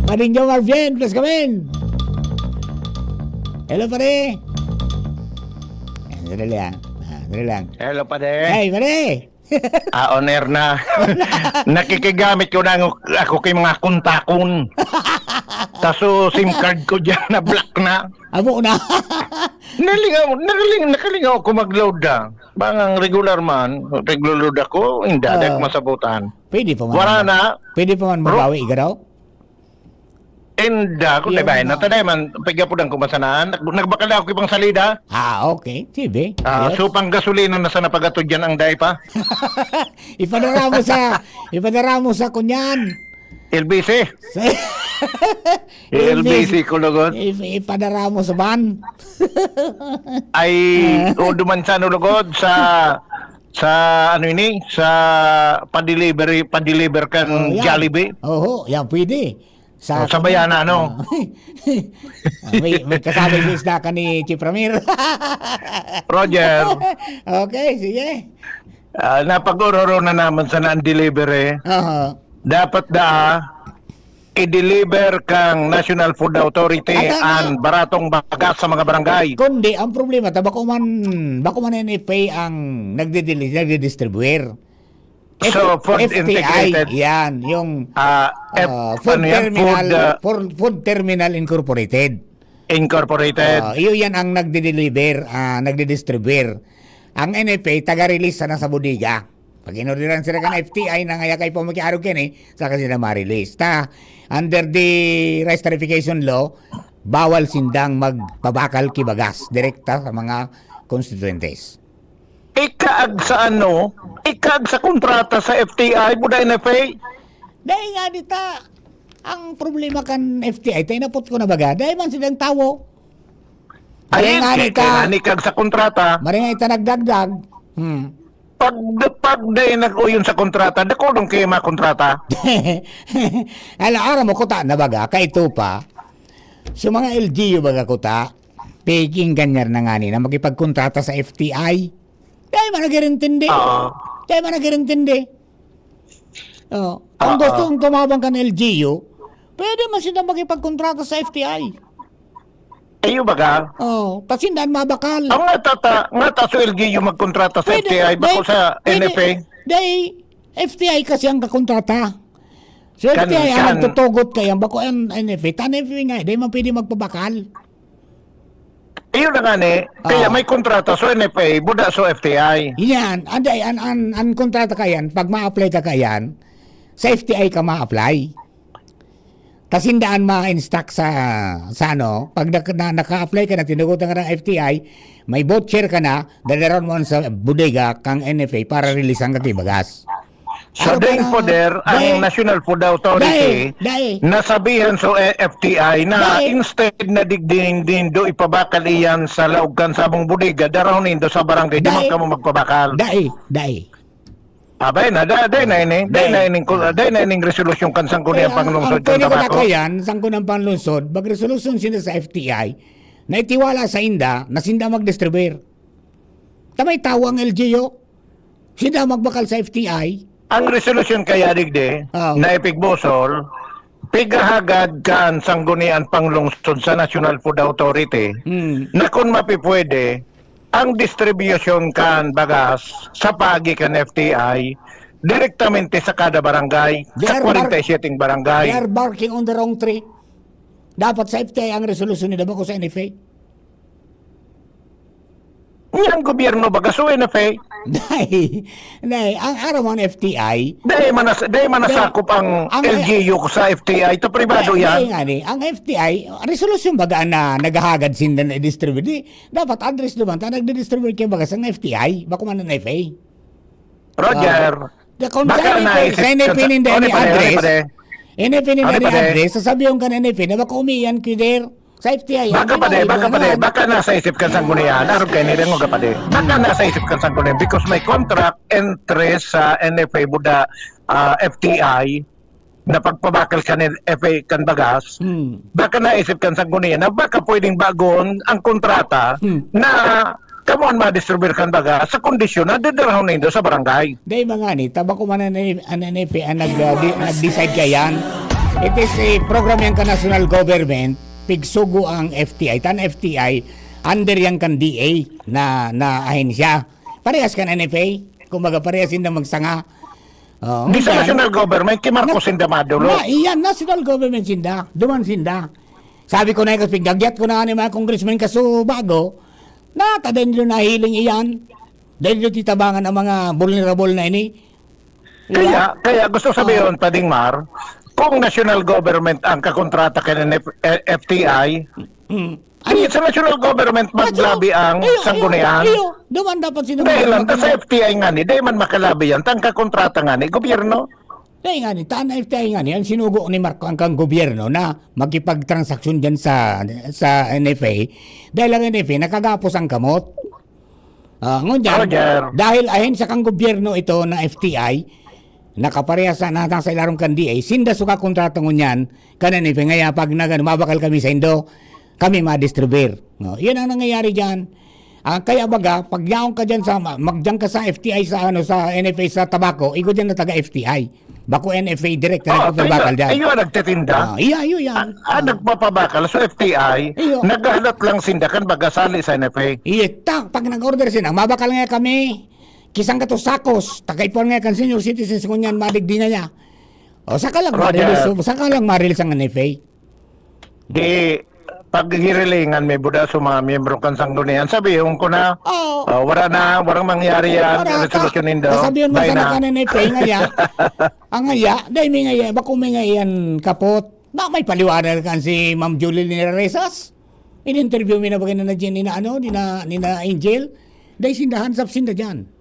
Paring Jomar Bien, please come in. Hello, pare. Dali lang. Hello, pare. Hey, pare. On air na. Nakikigamit ko na ako kay mga kontakon. Taso SIM card ko dyan na black na. Abo na. Nakalingaw ako mag-load na. Bangang regular load ako, hindi masabutan. Pwede pa man. Wala na. Pwede pa man mabawi, igaraw? Enda, kung tayo nataday man, pagyapudan ko masanaan, nagbakala ako ibang salida. Okay, sige. So pang gasolina na sana pagatod dyan ang day pa. Ipadara mo sa kunyan. LBC. LBC ko lugod. Ipadara mo sa van. Ay, o duman sa lugod sa pa-deliver kan Jollibee. Yan pwede. Sa bayana, may kasabay sa isda ka ni Chief Ramir. Roger. Okay, sige. Napag-uroro na naman sa non-delivery. Dapat i-deliver kang National Food Authority ang baratong bagas sa mga barangay. Kundi, ang problema, bako man NFA ang nagdidistribuer. So, food integrated. Yan, yung food terminal incorporated. Iyo yan ang nagdi-distribuer. Ang NFA, taga-release na sa bodega. Pag inorderan sila ka na FTI, nangaya kay pumakiarog yan saka sila ma-release. Under the rice tarification law, bawal sindang magpabakal kibagas direkta sa mga constituentes. Ikaag sa kontrata sa FTI, buda NFA? Dahil nga dita, ang problema kan FTI, tayo napot ko na baga, dahil man silang tawo. Ay, ikag sa kontrata. Maring nga ita nagdagdag. Pag dahil nag-uyon sa kontrata, dakulong kayo makontrata. Ara mo kuta na baga, kaito pa, sa mga LGU baga kuta, peking ganyan na nga na makipagkontrata sa FTI. Dahil man nagirintindi. Ang gusto kong tumabang ka ng LGU, pwede man sila makipagkontrata sa FTI. Ayo baga? Tas hindaan mabakal. Ang nga sa LGU magkontrata sa FTI bako sa NFA? Dahil FTI kasi ang kakontrata. So FTI ang tutugot kayo, bako ang NFA. NFA nga, dahil man pwede magpabakal. Iyo na nga kaya may kontrata sa NFA, buda sa FTI. Yan, anday, ang kontrata kayan, pag ma-apply ka kayan, sa FTI ka ma-apply. Tas hindaan ma-instruct pag naka-apply ka na, tinugutan ka ng FTI, may voucher ka na, dalaran mo sa bodega kang NFA para releasean ka tibagas. So then po ang National Food Authority nasabihan sa FTI na instead na digding din do ipabakal iyan sa laugkan sa abong bodega daraw nindo sa barangay di man kamo magpabakal. Dai. Abay na ining resolusyon kan sangkunang panglungsod kan tabako. Ang sangkunang panglungsod, mag-resolusyon sila sa FTI na itiwala sa inda na sinda mag-distribuer. Tamay tawo ang LGU. Sinda magbakal sa FTI. Ang resolusyon kaya digde na ipigbosol, pigahagad kan sanggunian panglungsod sa National Food Authority na kung mapipwede, ang distribution kan bagas sa pagi kan FTI direktamente sa kada barangay, sa 47 barangay. They are barking on the wrong tree. Dapat sa FTI ang resolusyon nila bako sa NFA. Ang gobyerno baga so NFA? Dahil, ang araw ng FTI... Dahil manasakop ang LGU sa FTI, ito privado yan. Ang FTI, resolusyon baga na naghahagad sinda na i-distribute, dapat address naman, nagdi-distribute kayo baga sa FTI, bako man ng FA. Roger. Kung sa NFA hindi address, sasabihin ka ng NFA na baka umiyan kayo there. Sa FTI. Baka nasa isip ka sang gunian. Arog kayo nila nga kapade. Baka nasa isip ka sang gunian because may contract interest sa NFA buda FTI na pagpabakal ka ng FA kan bagas. Baka naisip ka sang gunian na baka pwedeng bagon ang kontrata na kamuan ma-distribute kan baga sa kondisyon na dadarahon nindo sa barangay. Dahil mga ni, tabako man ang NFA ang nag-decide kayan. It is a program yang ka national government, pigsugo ang FTI. Tan FTI, under yang kan DA na ahensya. Parehas kan NFA, kumbaga parehas hindi magsanga. Di sa national government, kay Marcos Indamadulo. Iyan, national government sinda, duman sinda. Sabi ko na kasi pigdagyat ko na ni mga congressman kaso bago, na tadin nyo nahiling iyan. Dahil nyo titabangan ang mga vulnerable na ini. Kaya gusto sabihin, Pading Mar, kung national government ang kakontrata kay FTI, sa national government maglabi ang sanggunian. Duman dapat sino. Dahil lang, sa FTI nga ni, dahil man makalabi yan, tang kakontrata nga ni, gobyerno. Dahil nga ni, taan na FTI nga ni, ang sinugo ni Marco ang kang gobyerno na magkipagtransaksyon dyan sa NFA, dahil ang NFA nakagapos ang kamot. Ngunyan, dahil ahin sa kang gobyerno ito na FTI, nakaparehas sa natang sa ilarong kan DA, sinda suka kontrata ngunyan, kanan NFA, ngaya pag mabakal kami sa Indo, kami ma-distribute. No, yan ang nangyayari dyan. Kaya baga, pag yaong ka dyan magdyan ka sa FTI sa NFA sa tabako, ikaw dyan na taga FTI. Bako NFA direct na nagpapabakal dyan. Iyo nagtitinda. Iyo yan. Nagpapabakal sa FTI, naghalat lang sindakan bagasali sa NFA. Pag nag-order sila, mabakal nga kami. Kisang ka to sakos, tagaipon nga kan senior citizens ngunyan, madigdi na niya. Saka lang marilis ang NFA. Di, paghirilingan may buda sa mga miyembro kan sanggunian, sabihin ko na, warang mangyari yan, resolusyon nindo. Sabihin mo sana ka NFA ngaya, ang ngaya, dahil may ngaya, bako may ngayan kapot, na may paliwanag kan si Ma'am Julie Resas. In-interview mi na bagay na dyan nina Angel, dahil sindahan sap sinda dyan.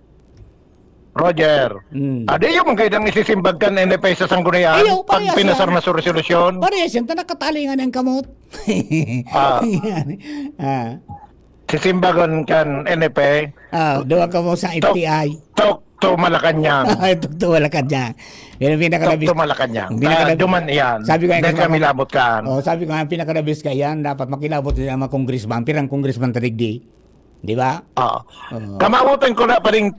Roger, ada yung mga kaidang isisimbag kan NFA sa sanggunian pag pinasar na sa resolusyon? Parehas yan, nakatalingan ang kamot. Sisimbagan kan NFA. Doon ka mo sa FTI. Tok Malacanang. Tok Malacanang. Pero pinakadabis. Tok Malacanang. Duman yan. Sabi ko yan. Kami labot ka. Sabi ko nga, pinakadabis ka yan. Dapat makilabot din ang mga congressman. Pirang congressman tadigdi. Di ba? Kamamutan ko na paring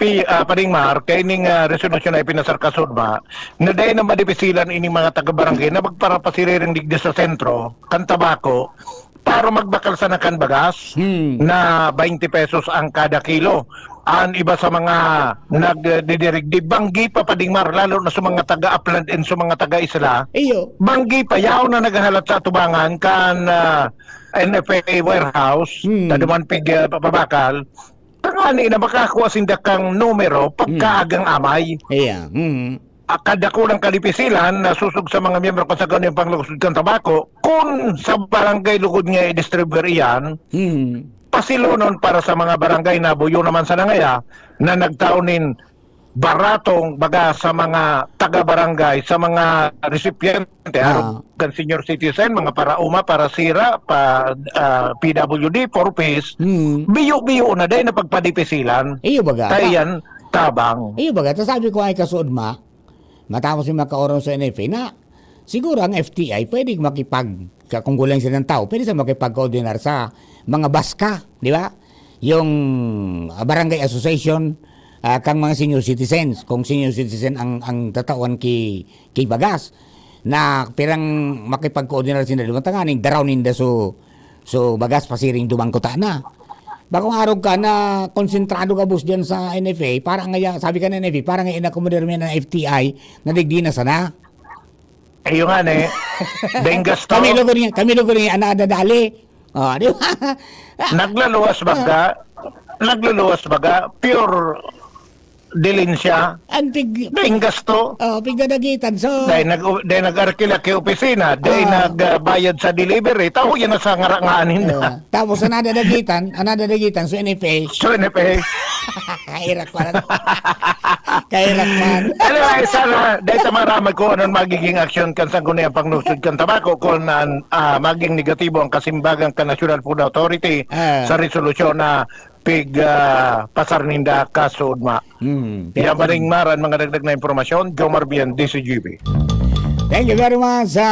Mar, kay ning resolusyon na ipinasar kasudma, na dahil na madipisilan ining mga taga-barangay na magparapasiriring digdi sa sentro, kan tabako, para magbakal sa nakan bagas na 20 pesos ang kada kilo. Ang iba sa mga nagdidirigdi, banggi pa Pading Mar, lalo na sa mga taga-upland and sa mga taga-isla, banggi pa, yaw na naghahalat sa tubangan kan NFA warehouse, na duman pig papabakal, tangani na makakuha sinda kang numero pagkaagang amay. Kada kulang kalipisilan na susog sa mga miyembro sa ganyan panglusod kang tabako, kung sa barangay lugod nga i-distribuer iyan, pasilunon para sa mga barangay na buyo naman sa nangaya na nagtaunin baratong baga sa mga taga-barangay, sa mga recipiente, kan senior citizen, mga para-uma, para sira, PWD, for peace, biyo-biyo na dahil na pagpadipisilan. Iyo baga. Tayan, tabang. Iyo baga. Tapos sabi ko ay kasuod matapos yung makaoron sa NFA na siguro ang FTI pwede kung gulang sila ng tao, pwede sa makipag-coordinar sa mga baska, di ba? Yung barangay association, kang mga senior citizens, kung senior citizen ang tatawan ki bagas, na pirang makipag-coordinar sila lumatanganing daraw ninda so bagas pasiring dumangkota na. Bakong araw ka na konsentrado ka bus dyan sa NFA, parang nga, sabi ka na NFA, parang nga inakomoder mo ng FTI na digdi na sana. Ayun nga Bengas to. Kami lugo niya, anadadali. Di ba? Nagluluwas baga, pure Dilinsya. Bengas to. Pigdadagitan. So, dahil nag-arkila kay opisina, dahil nagbayad sa delivery, tao yan na sa ngarangaan hindi. Tapos anadadagitan, so NFA. Kairak man. Anyway, sana, dahil sa maramag ko, anong magiging aksyon kan sa gunayang panglusod kan tabako, kung maging negatibo ang kasimbagang ka National Food Authority sa resolusyon na pasar ninda kasudma. Yan paring maran mga dagdag na impormasyon, Jomar Bian, DCGB. Thank you very much sa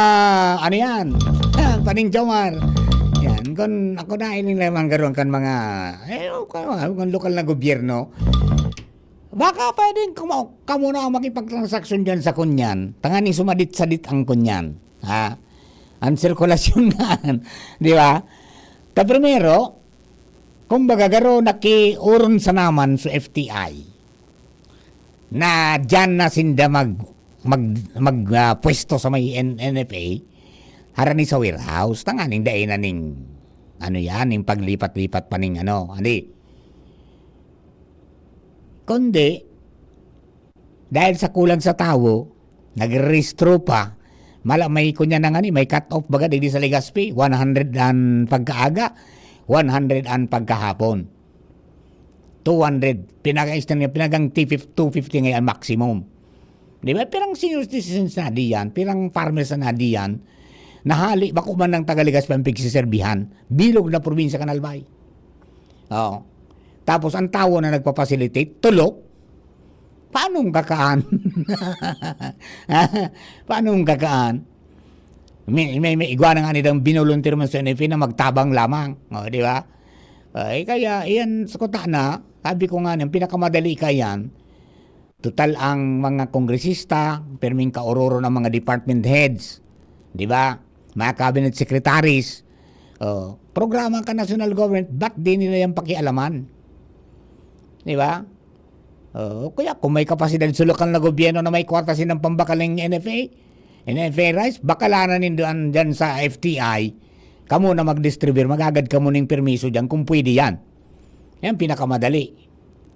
ano yan? Paning Jomar. Yan. Kung ako na ining lamang karon kan mga kung lokal na gobyerno, baka pwedeng kamo na makipagtransaksyon dyan sa kunyan. Tangani sumadit-sadit ang kunyan. Ha? Ang sirkulasyon nga. Di ba? Ta primero, kung baga garo nakiuron sa naman sa FTI na dyan na sinda pwesto sa may NFA, harani sa warehouse, tanganing dain na ning ning paglipat-lipat pa ning kundi dahil sa kulang sa tao, nag-restro pa, may kunya na may cut-off baga di sa Legazpi, 100 ang pagkaaga, 100 ang pagkahapon. 200, pinagang 250 ngayon maximum. Di ba? Pirang senior citizens na diyan, pirang farmers na diyan, nahali, bako man ng Tagaligas pa ang pigsiserbihan, bilog na probinsya Kanalbay. Oo. Tapos ang tao na nagpapacilitate, tulok, paanong kakaan? Paanong kakaan? May igwana nga nilang binuluntir man sa NFA na magtabang lamang. O, di ba? Kaya, iyan sa kuta na, sabi ko nga, yung pinakamadali kayan, total ang mga kongresista, perming kaororo ng mga department heads, di ba? Mga cabinet secretaries, programa ka national government, ba't di nila yung pakialaman? Di ba? Kaya kung may kapasidad sa lokal na gobyerno na may kwartasin ng pambakaling NFA rights, bakalanan nindoan dyan sa FTI, kamo na mag-distribute, magagad kamo ng permiso dyan kung pwede yan. Yan pinakamadali.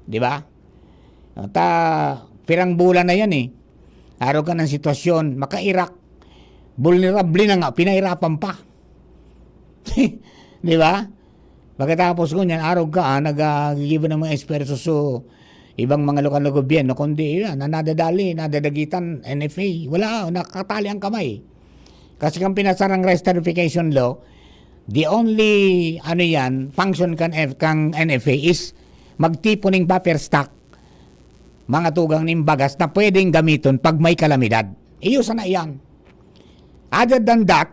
Di ba? Pirang bulan na yan Araw ka ng sitwasyon, maka-Iraq, vulnerable na nga, pinahirapan pa. Di ba? Pagkatapos ko niyan, araw ka, nag-give ng mga eksperto so ibang mga lokal na gobyerno, kundi yan, nadadagitan, NFA, wala, nakatali ang kamay. Kasi kung pinasarang restrification law, the only, function kang NFA is magtipo ng buffer stock, mga tugang ng bagas na pwedeng gamiton pag may kalamidad. Iyo sana iyan. Other than that,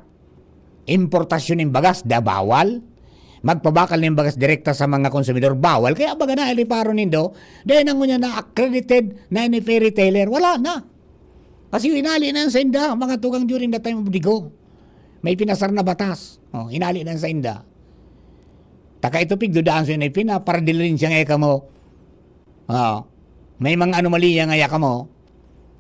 importasyon ng bagas, bawal. Magpabakal ng bagas direkta sa mga konsumidor, bawal. Kaya baga na iliparo nindo, dahil ang na accredited na NFA retailer, wala na. Kasi inali na sa inda, mga tugang during the time of Digo. May pinasar na batas. Inali na sa inda. Taka ito pigdudaan sa NFA na para dilin siya ngayaka mo. May mga anomalya ngayaka mo.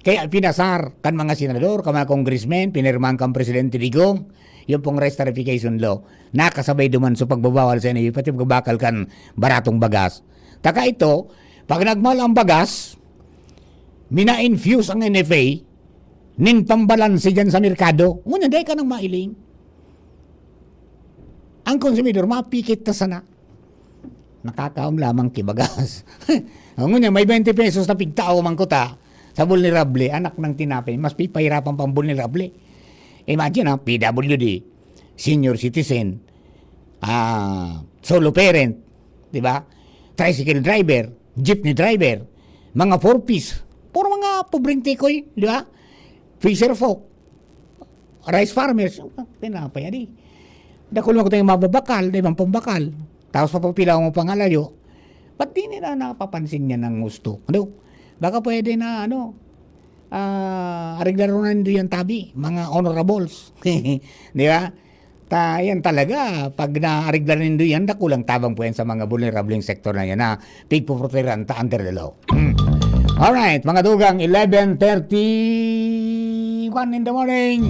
Kaya pinasar kan mga senador, kan mga congressmen, pinirmahan kan Presidente Digong, yung pong restrification law, nakasabay duman sa pagbabawal sa NFA, pati pagbabakal kan baratong bagas. Taka ito, pag nagmal ang bagas, mina-infuse ang NFA, nin pambalansi dyan sa merkado, ngunyan dahi ka nang mailing. Ang konsumidor, mapikit ta sana. Nakakaam lamang kibagas. Ngunyan, may 20 pesos na pigtao mangkuta sa vulnerable, anak ng tinapay, mas pipahirapan pang vulnerable. Imagine PWD, senior citizen, solo parent, di ba? Tricycle driver, jeepney driver, mga 4-piece, puro mga pobreng tikoy, di ba? Fisher folk, rice farmers, pinapay adi. Dakul mo ko tayong mababakal, di bang pambakal, tapos papapilaw mo pangalayo, ba't di nila napapansin niya ng gusto? Baka pwede na areglaro na nito yung tabi, mga honorables. Di ba? Yan talaga, pag na-areglar nito yan, kulang tabang po yan sa mga vulnerable sektor na yan na pigpuproteran under the law. Alright, mga dugang, 11:31 in the morning.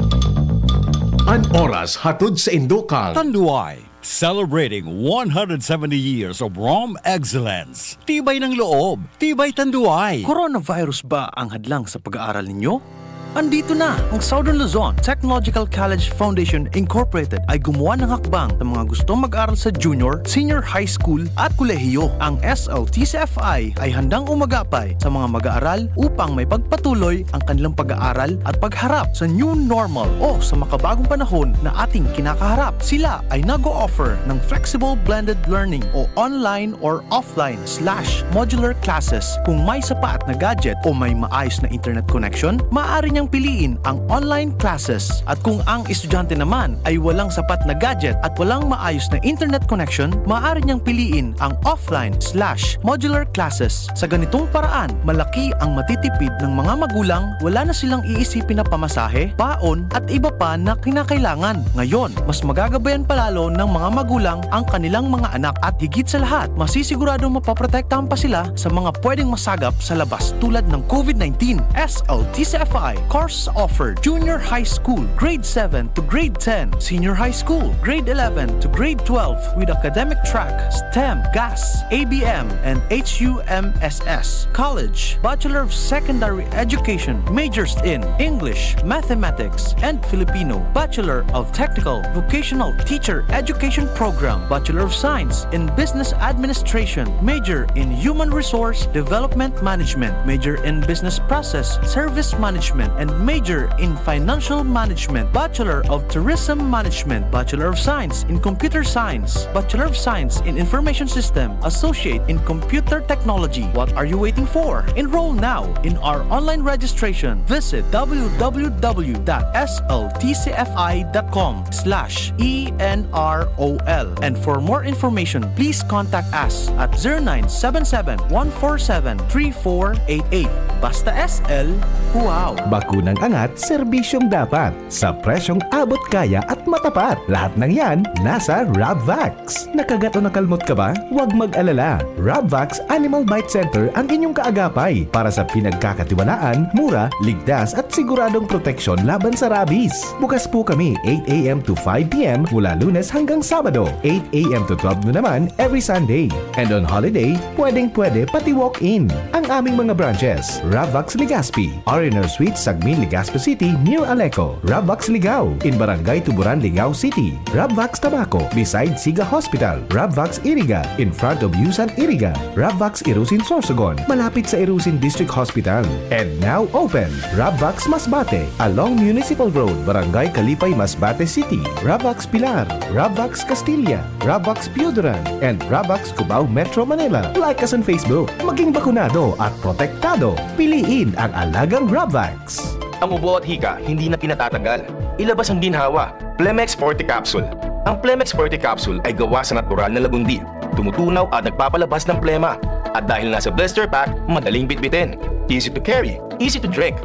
An oras hatod sa Indokang. Tanduay, celebrating 170 years of Rom excellence. Tibay ng loob, tibay Tanduay. Coronavirus ba ang hadlang sa pag-aaral ninyo? Andito na ang Southern Luzon Technological College Foundation Incorporated ay gumawa ng hakbang sa mga gustong mag-aral sa junior, senior high school at kolehiyo. Ang SLTCFI ay handang umagapay sa mga mag-aaral upang may pagpatuloy ang kanilang pag-aaral at pagharap sa new normal o sa makabagong panahon na ating kinakaharap. Sila ay nag-o-offer ng flexible blended learning o online or offline/modular classes. Kung may sapat na gadget o may maayos na internet connection, maaari niyang niyang piliin ang online classes. At kung ang estudyante naman ay walang sapat na gadget at walang maayos na internet connection, maaari niyang piliin ang offline/modular classes. Sa ganitong paraan, malaki ang matitipid ng mga magulang, wala na silang iisipin na pamasahe, baon at iba pa na kinakailangan. Ngayon, mas magagabayan palalo ng mga magulang ang kanilang mga anak at higit sa lahat, masisiguradong mapaprotektahan pa sila sa mga pwedeng masagap sa labas tulad ng COVID-19. SLTCFI course offered Junior High School, Grade 7 to Grade 10, Senior High School, Grade 11 to Grade 12 with academic track, STEM, GAS, ABM, and HUMSS. College, Bachelor of Secondary Education, majors in English, Mathematics, and Filipino. Bachelor of Technical Vocational Teacher Education Program, Bachelor of Science in Business Administration, major in Human Resource Development Management, major in Business Process Service Management, and major in Financial Management, Bachelor of Tourism Management, Bachelor of Science in Computer Science, Bachelor of Science in Information System, Associate in Computer Technology. What are you waiting for? Enroll now in our online registration. Visit www.sltcfi.com/ENROL. And for more information, please contact us at 0977-147-3488. Basta SL, wow! Bakunang angat, serbisyong dapat. Sa presyong abot kaya at matapat. Lahat ng yan, nasa Rabvax. Nakagat o nakalmot ka ba? Huwag mag-alala. Rabvax Animal Bite Center ang inyong kaagapay para sa pinagkakatiwalaan, mura, ligtas at siguradong proteksyon laban sa rabies. Bukas po kami 8 a.m. to 5 p.m. mula Lunes hanggang Sabado, 8 a.m. to 12 noon naman every Sunday. And on holiday, pwedeng-pwede pati walk-in. Ang aming mga branches, Rabvax Legazpi, R&R Suite, Sagmin, Legazpi City, near Aleco. Rabvax Ligao, in Barangay Tuburan, Ligao City. Rabvax Tabaco, beside Siga Hospital. Rabvax Iriga, in front of Yusan Iriga. Rabvax Irusin Sorsogon, malapit sa Irusin District Hospital. And now open, Rabvax Masbate, along Municipal Road, Barangay Kalipay, Masbate City. Rabvax Pilar, Rabvax Castilla, Rabvax Pioduran, and Rabvax Cubao, Metro Manila. Like us on Facebook, maging bakunado at protektado. Piliin ang alagang Rabvax. Ang ubo at hika hindi na pinatatanggal. Ilabas ang ginhawa. Plemex Forte Capsule. Ang Plemex Forte Capsule ay gawa sa natural na lagundi. Tumutunaw at nagpapalabas ng plema. At dahil nasa blister pack, madaling bitbitin. Easy to carry, easy to drink.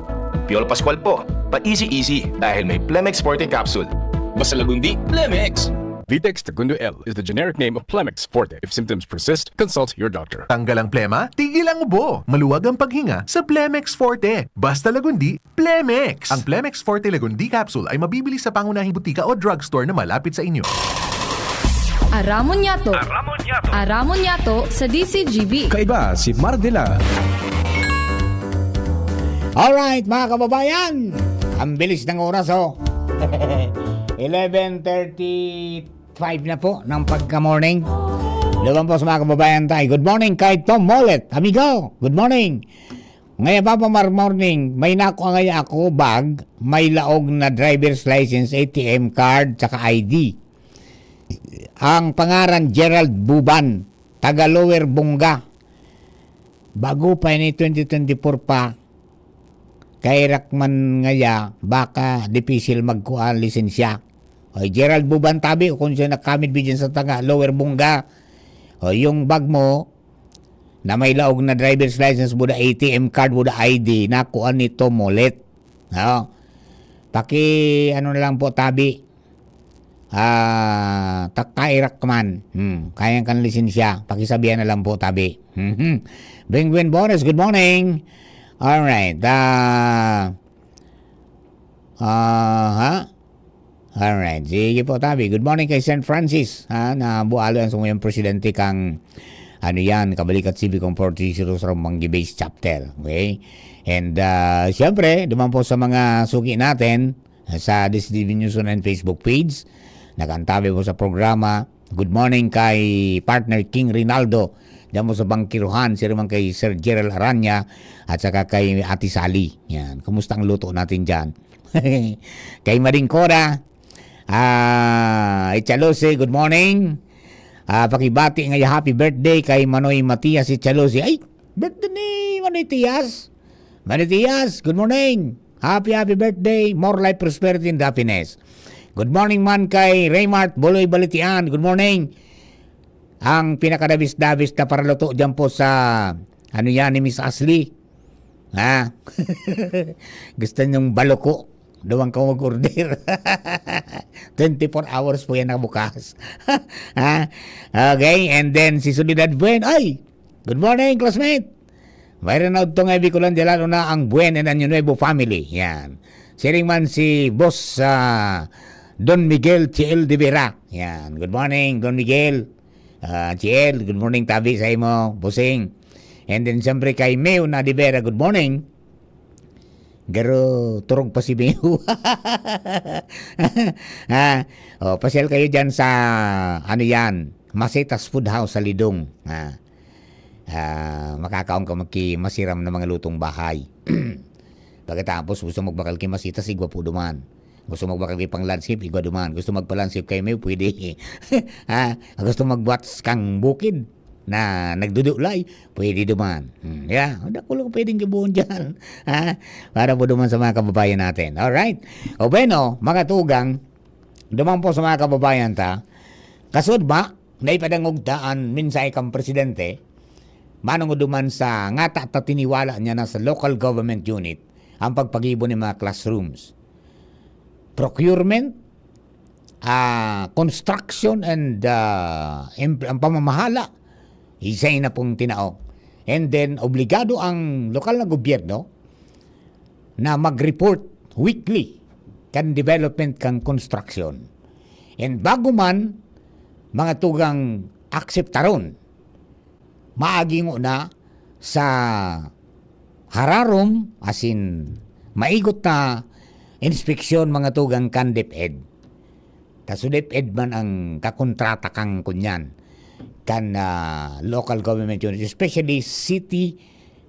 Piolo Pascual po, pa-easy dahil may Plemex Forte Capsule. Basta lagundi, Plemex! Vitex Tagundo L is the generic name of Plemex Forte. If symptoms persist, consult your doctor. Tanggal ang plema, tigil ang ubo. Maluwag ang paghinga sa Plemex Forte. Basta lagundi, Plemex. Ang Plemex Forte Lagundi Capsule ay mabibili sa pangunahing butika o drugstore na malapit sa inyo. Aramon Yato. Aramon Yato sa DCGB. Kaiba si Mardela. Alright, mga kababayan. Ang bilis ng oras, oh. 11:35 na po ng pagka-morning. Laban po sa mga kababayan tayo. Good morning kay Tom Mollet. Amigo, good morning. Ngayon pa morning, may nakuha ngayon ako bag, may laog na driver's license, ATM card, tsaka ID. Ang pangaran Gerald Buban, taga Lower Bunga. Bago pa ni 2024 pa. Kay Rakman ngaya, baka dipisil magkuha ang lisensya. O Gerald Buban tabi, kung siya nakamit bigyan sa taga Lower Bunga. O yung bag mo, na may laog na driver's license, buda ATM card, buda ID, nakuha ni Tom Mollet. O, paki, ano na lang po tabi, kay Rakman, kayang kan lisensya, pakisabihan na lang po tabi. Bingwin Bonus, good morning. Alright, alright, sige po tabi. Good morning kay St. Francis, na bualo ang sumuyang presidente kang, ano yan, Kabalikat Civicong 40 sa Manggi Base Chapter. Okay? And, siyempre, duman po sa mga suki natin, sa DCTV News and Facebook page, nakantabi po sa programa. Good morning kay partner King Rinaldo, diyan mo sa Bangkiruhan, si naman kay Sir Gerald Aranya, at saka kay Ate Sally. Yan. Kumusta ang luto natin dyan? Kay Maring Cora, Ichalose, good morning. Pakibati ngayon, happy birthday kay Manoy Matias Ichalose. Ay, birthday ni Manoy Tias. Manoy Tias, good morning. Happy birthday. More life, prosperity, and happiness. Good morning man kay Raymart Boloy Balitian. Good morning. Ang pinakadabis-dabis na paraluto dyan po sa ano yan ni Miss Ashley. Ha? Gusto niyong baloko. Duwang ka mag-order. 24 hours po yan nakabukas. Ha? Okay, and then si Solidad Buen. Ay! Good morning, classmate! Mayroon na ito nga Bicolan de lalo na ang Buen and Año Nuevo family. Yan. Siring man si Boss Don Miguel Chiel de Vera. Yan. Good morning, Don Miguel. Chiel, good morning tabi sa imo, Busing. And then siyempre kay Meo na de Vera, good morning. Garo, turog pa si Meo. Pasyal kayo dyan sa, ano yan, Masetas Food House sa Lidong. Makakaon ka masiram na mga lutong bahay. Pagkatapos, gusto magbakal kay Masitas, igwa po duman. Gusto magbakal kay pang-landscape, igwa duman. Gusto magpa-landscape kay Meo, pwede. Gusto mag-watch kang bukid na nagdudulay, pwede duman. Yeah, ko lang pwedeng gibuon dyan. Para po duman sa mga kababayan natin. Alright. O bueno, mga tugang, duman po sa mga kababayan ta, kasod ba, na ipadangogdaan minsay kang presidente, manong duman sa ngata at tiniwala niya na sa local government unit ang pagpagibo ng mga classrooms. Procurement, construction, and ang pamamahala, isay na pong tinaok. And then, obligado ang lokal na gobyerno na mag-report weekly kan development kang construction. And bago man, mga tugang akseptaron, maaging na sa hararom, as in, maigot na inspeksyon mga tugang kan DepEd. Kaso DepEd man ang kakontrata kang kunyan kan local government unit, especially city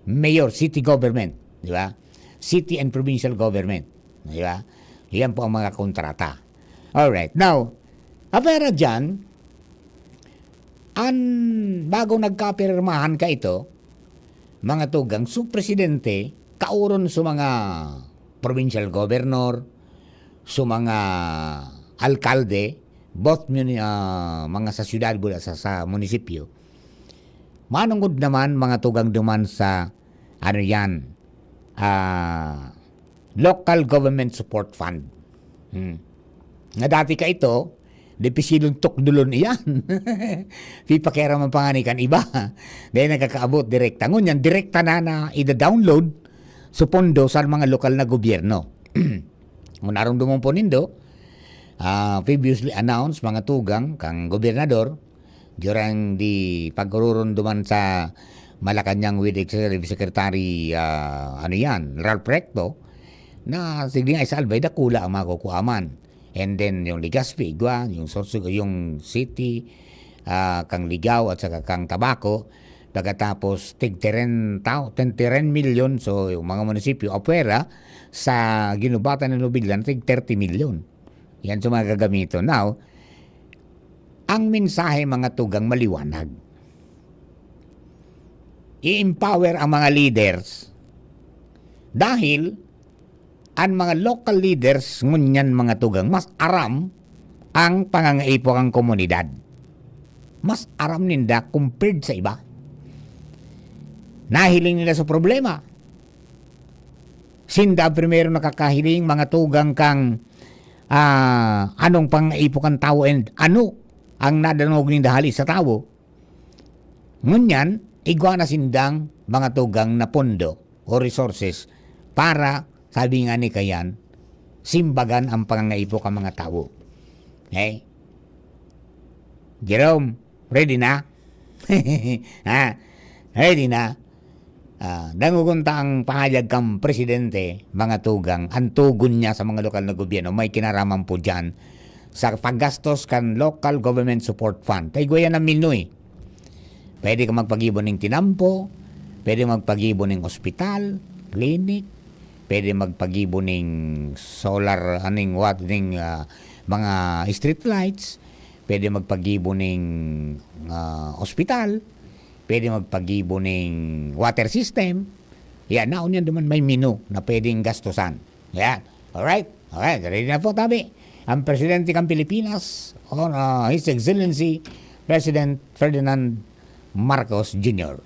mayor, city government, di ba? City and provincial government, di ba? Yan po ang mga kontrata. Alright, now, apera dyan, bago nagkapirmahan ka ito, mga tugang, su presidente, kauron sa mga provincial governor, sa mga alkalde, both mga sa syudad bula sa munisipyo, manungod naman mga tugang duman sa ano yan, local government support fund. Nga dati ka ito, depisilong tukdulon iyan. Pipakera man panganikan iba. Dahil nakakaabot direkta. Ngunyan, direkta na ida-download sa pondo sa mga lokal na gobyerno. Kung narumdumong po nindo, previously announced mga tugang kang gobernador during di pagkururon duman sa Malacanang with Executive Secretary Ralph Recto na sige nga isalbay dakula ang mga kukuaman. And then yung Legazpi, yung city, kang Ligaw at saka kang Tabaco, pagkatapos tig 10 million, so yung mga munisipyo apwera sa ginubatan ng Lubilan tig 30 million. Yan sa mga gagamito. Now, ang mensahe mga tugang maliwanag. I-empower ang mga leaders dahil ang mga local leaders ngunyan mga tugang mas aram ang pangangaipo ang komunidad. Mas aram ninda compared sa iba. Nahiling nila sa problema. Sinda primero nakakahiling mga tugang kang anong pangaipo kang tao and ano ang nadanog ni dahali sa tao. Ngunyan, igwa na sindang mga tugang na pondo o resources para sabi nga ni Kayan, simbagan ang pangangaipo ka mga tao. Okay? Jerome, ready na? Ready na? Dangugunta ang pahayag kang presidente, mga tugang, ang tugon niya sa mga lokal na gobyerno, may kinaraman po dyan sa paggastos kan local government support fund. Kaya goya na Minoy. Pwede ka magpag-ibon ng tinampo, pwede magpag-ibon ng ospital, clinic, pwede magpag-ibon ng solar, mga street lights, pwede magpag-ibon ng ospital, pwede magpag-ibon ng water system. Yan, naon yan naman may menu na pwedeng gastusan. Yan. Alright. Okay, ready na po, Tabi. Ang Presidente ng Pilipinas, His Excellency, President Ferdinand Marcos Jr.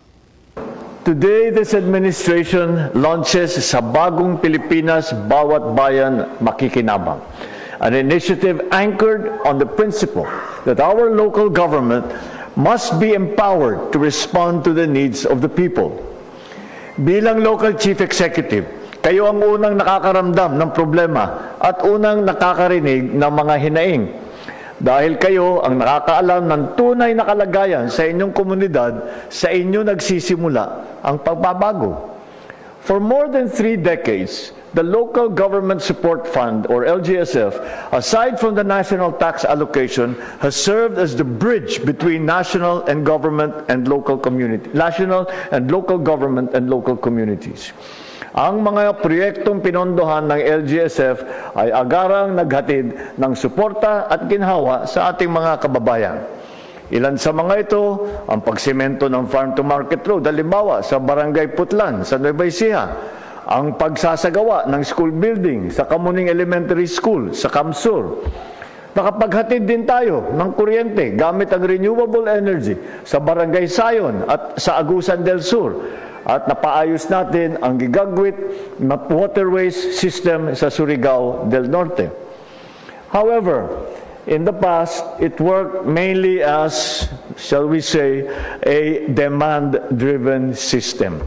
Today, this administration launches sa Bagong Pilipinas, Bawat Bayan Makikinabang, an initiative anchored on the principle that our local government must be empowered to respond to the needs of the people. Bilang local chief executive, kayo ang unang nakakaramdam ng problema at unang nakakarinig ng mga hinaing. Dahil kayo ang nakakaalam ng tunay na kalagayan sa inyong komunidad, sa inyo nagsisimula ang pagbabago. For more than 3 decades, the Local Government Support Fund, or LGSF, aside from the national tax allocation, has served as the bridge between national and government and local community, national and local government and local communities. Ang mga proyektong pinondohan ng LGSF ay agarang naghatid ng suporta at ginhawa sa ating mga kababayan. Ilan sa mga ito, ang pagsemento ng farm-to-market road, halimbawa sa Barangay Putlan, sa Nueva Ecija, ang pagsasagawa ng school building sa Kamuning Elementary School, sa Kamsur. Nakapaghatid din tayo ng kuryente gamit ang renewable energy sa Barangay Sayon at sa Agusan del Sur. At napaayos natin ang gigagwit na waterways system sa Surigao del Norte. However, in the past, it worked mainly as, shall we say, a demand-driven system.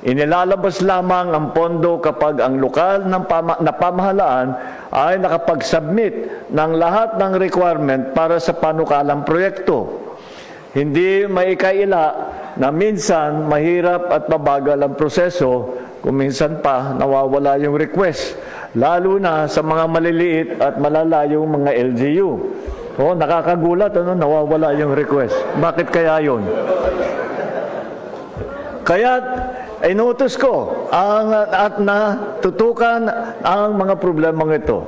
Inilalabas lamang ang pondo kapag ang lokal na pamahalaan ay nakapag-submit ng lahat ng requirement para sa panukalang proyekto. Hindi maikaila na minsan mahirap at mabagal ang proseso, kung minsan pa nawawala yung request, lalo na sa mga maliliit at malalayong mga LGU. Nakakagulat, nawawala yung request. Bakit kaya yun? Kaya inutos ko at natutukan ang mga problemang ito.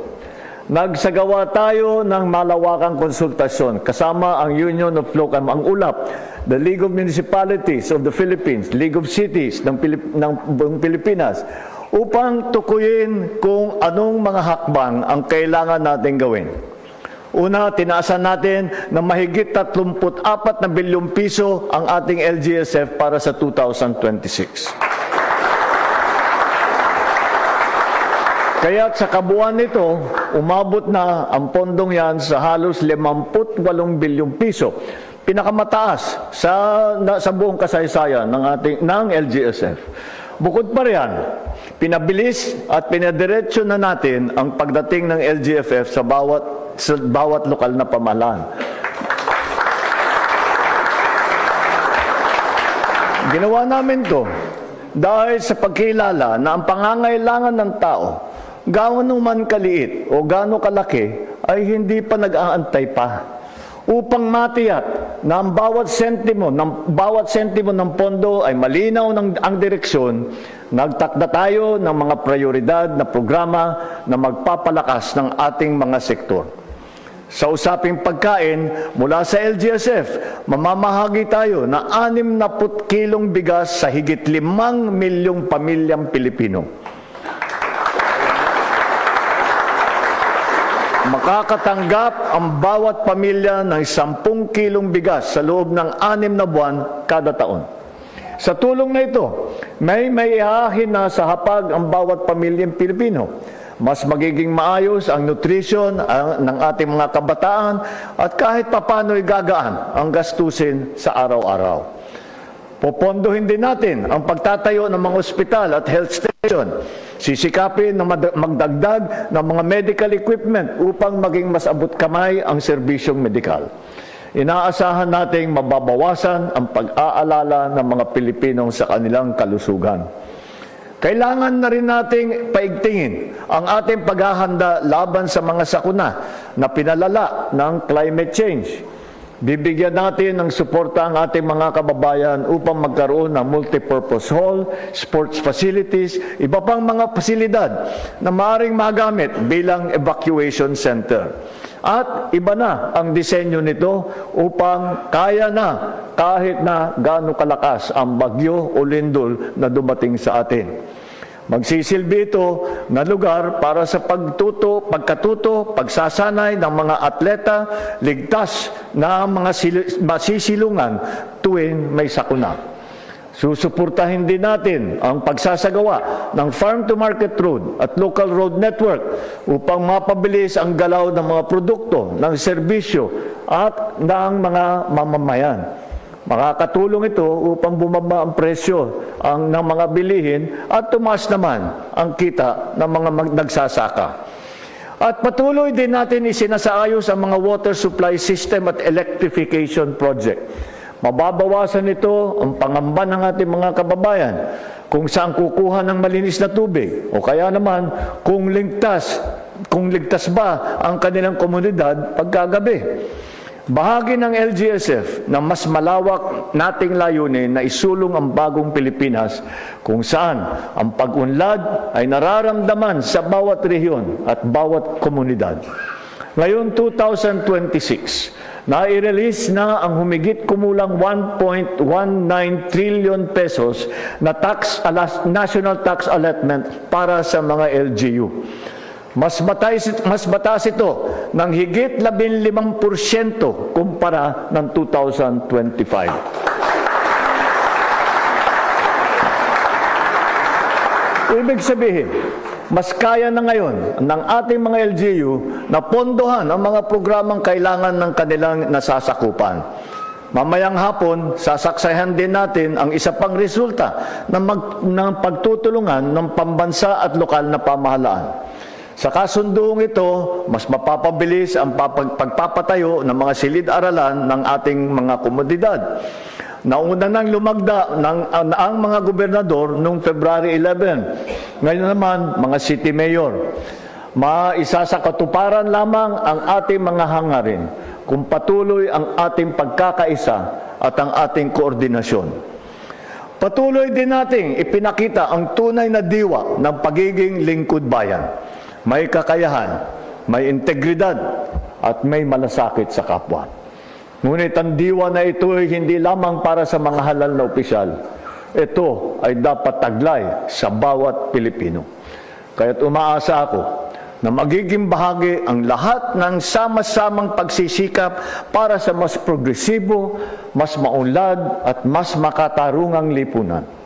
Nagsagawa tayo ng malawakang konsultasyon kasama ang Union of Local, ang ULAP, the League of Municipalities of the Philippines, League of Cities ng buong Pilipinas, upang tukuyin kung anong mga hakbang ang kailangan natin gawin. Una, tinaasan natin na mahigit 34 na bilyong piso ang ating LGSF para sa 2026. Kaya sa kabuuan nito, umabot na ang pondong yan sa halos 58 bilyong piso. Pinakamataas sa buong kasaysayan ng LGSF. Bukod pa riyan, pinabilis at pinadiretso na natin ang pagdating ng LGFF sa bawat lokal na pamahalaan. Ginawa namin to dahil sa pagkilala na ang pangangailangan ng tao, gaano man kaliit o gaano kalaki, ay hindi pa nag-aantay pa. Upang matiyak na ang bawat sentimo ng pondo ay malinaw ang direksyon, nagtakda tayo ng mga prioridad na programa na magpapalakas ng ating mga sektor. Sa usaping pagkain, mula sa LGSF, mamamahagi tayo na 60 kilong bigas sa higit 5 milyong pamilyang Pilipino. Makakatanggap ang bawat pamilya ng 10 kilong bigas sa loob ng 6 na buwan kada taon. Sa tulong na ito, may ihahin na sa hapag ang bawat pamilyang Pilipino. Mas magiging maayos ang nutrition ng ating mga kabataan at kahit papano'y gagaan ang gastusin sa araw-araw. Popondohin din natin ang pagtatayo ng mga ospital at health station. Sisikapin na magdagdag ng mga medical equipment upang maging mas abot kamay ang serbisyong medikal. Inaasahan nating mababawasan ang pag-aalala ng mga Pilipino sa kanilang kalusugan. Kailangan na rin nating paigtingin ang ating paghahanda laban sa mga sakuna na pinalala ng climate change. Bibigyan natin ng suporta ang ating mga kababayan upang magkaroon ng multipurpose hall, sports facilities, iba pang mga pasilidad na maaaring magamit bilang evacuation center. At iba na ang disenyo nito upang kaya na kahit na gaano kalakas ang bagyo o lindol na dumating sa atin. Magsisilbi ito na lugar para sa pagkatuto, pagsasanay ng mga atleta, ligtas na mga masisilungan tuwing may sakuna. Susuportahin din natin ang pagsasagawa ng farm-to-market road at local road network upang mapabilis ang galaw ng mga produkto, ng serbisyo at ng mga mamamayan. Makakatulong ito upang bumaba ang presyo ng mga bilihin at tumaas naman ang kita ng mga nagsasaka. At patuloy din natin isinasaayos ang mga water supply system at electrification project. Mababawasan ito ang pangamba ng ating mga kababayan kung saan kukuha ng malinis na tubig o kaya naman kung ligtas ba ang kanilang komunidad pagkagabi. Bahagi ng LGSF na mas malawak nating layunin na isulong ang bagong Pilipinas kung saan ang pag-unlad ay nararamdaman sa bawat rehiyon at bawat komunidad. Ngayon 2026, nai-release na ang humigit kumulang 1.19 trillion pesos na national tax allotment para sa mga LGU. Mas mataas ito ng higit 15% kumpara ng 2025. Ibig sabihin, mas kaya na ngayon ng ating mga LGU na pondohan ang mga programang kailangan ng kanilang nasasakupan. Mamayang hapon, sasaksayan din natin ang isa pang resulta ng pagtutulungan ng pambansa at lokal na pamahalaan. Sa kasunduong ito, mas mapapabilis ang pagpapatayo ng mga silid-aralan ng ating mga komunidad. Nauna nang lumagda ang mga gobernador noong February 11. Ngayon naman, mga city mayor. Maisa sa katuparan lamang ang ating mga hangarin kung patuloy ang ating pagkakaisa at ang ating koordinasyon. Patuloy din nating ipinakita ang tunay na diwa ng pagiging lingkod bayan. May kakayahan, may integridad, at may malasakit sa kapwa. Ngunit ang diwa na ito ay hindi lamang para sa mga halal na opisyal. Ito ay dapat taglay sa bawat Pilipino. Kaya't umaasa ako na magiging bahagi ang lahat ng sama-samang pagsisikap para sa mas progresibo, mas maunlad at mas makatarungang lipunan.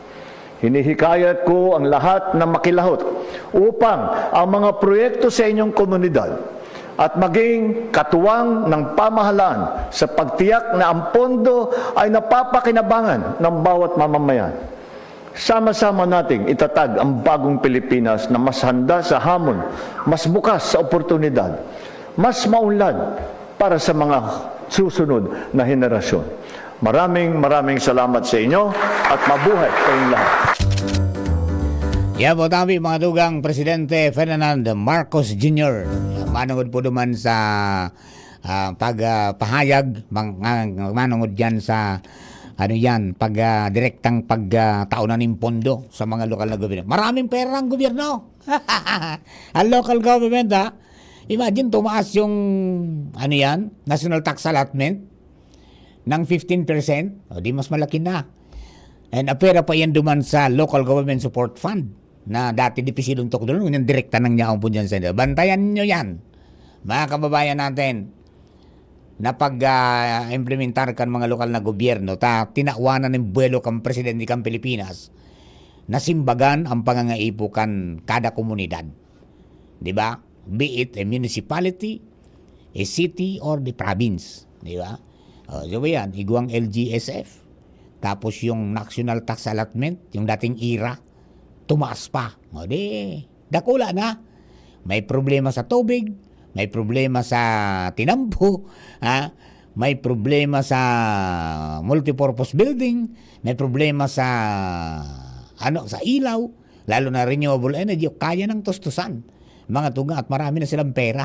Hinihikayat ko ang lahat na makilahot upang ang mga proyekto sa inyong komunidad at maging katuwang ng pamahalaan sa pagtiyak na ang pondo ay napapakinabangan ng bawat mamamayan. Sama-sama nating itatag ang bagong Pilipinas na mas handa sa hamon, mas bukas sa oportunidad, mas maunlad para sa mga susunod na henerasyon. Maraming salamat sa inyo at mabuhay kayong lahat. Yan po tabi mga dugang Presidente Ferdinand Marcos Jr. Manungod po duman sa pagpahayag, manungod dyan sa direktang pagtaunan ng pondo sa mga lokal na gobyerno. Maraming pera ang gobyerno. Ang local government, imagine tumaas yung national tax allotment ng 15%, di mas malaki na. And pera pa yan duman sa local government support fund na dati di pisilong tok doon, yung direkta nang niya po dyan sa inyo. Bantayan nyo yan, mga kababayan natin, na pag-implementar kan mga lokal na gobyerno, tinawanan ng buwelo kang presidente kang Pilipinas, na simbagan ang pangangaipo kan kada komunidad. Diba? Be it a municipality, a city, or the province. Diba? So yan, iguang LGSF. Tapos yung national tax allotment, yung dating IRA, tumaas pa. O dakula na. May problema sa tubig, may problema sa tinampo, may problema sa multipurpose building, may problema sa sa ilaw, lalo na renewable energy, kaya ng tustusan. Mga tuga at marami na silang pera.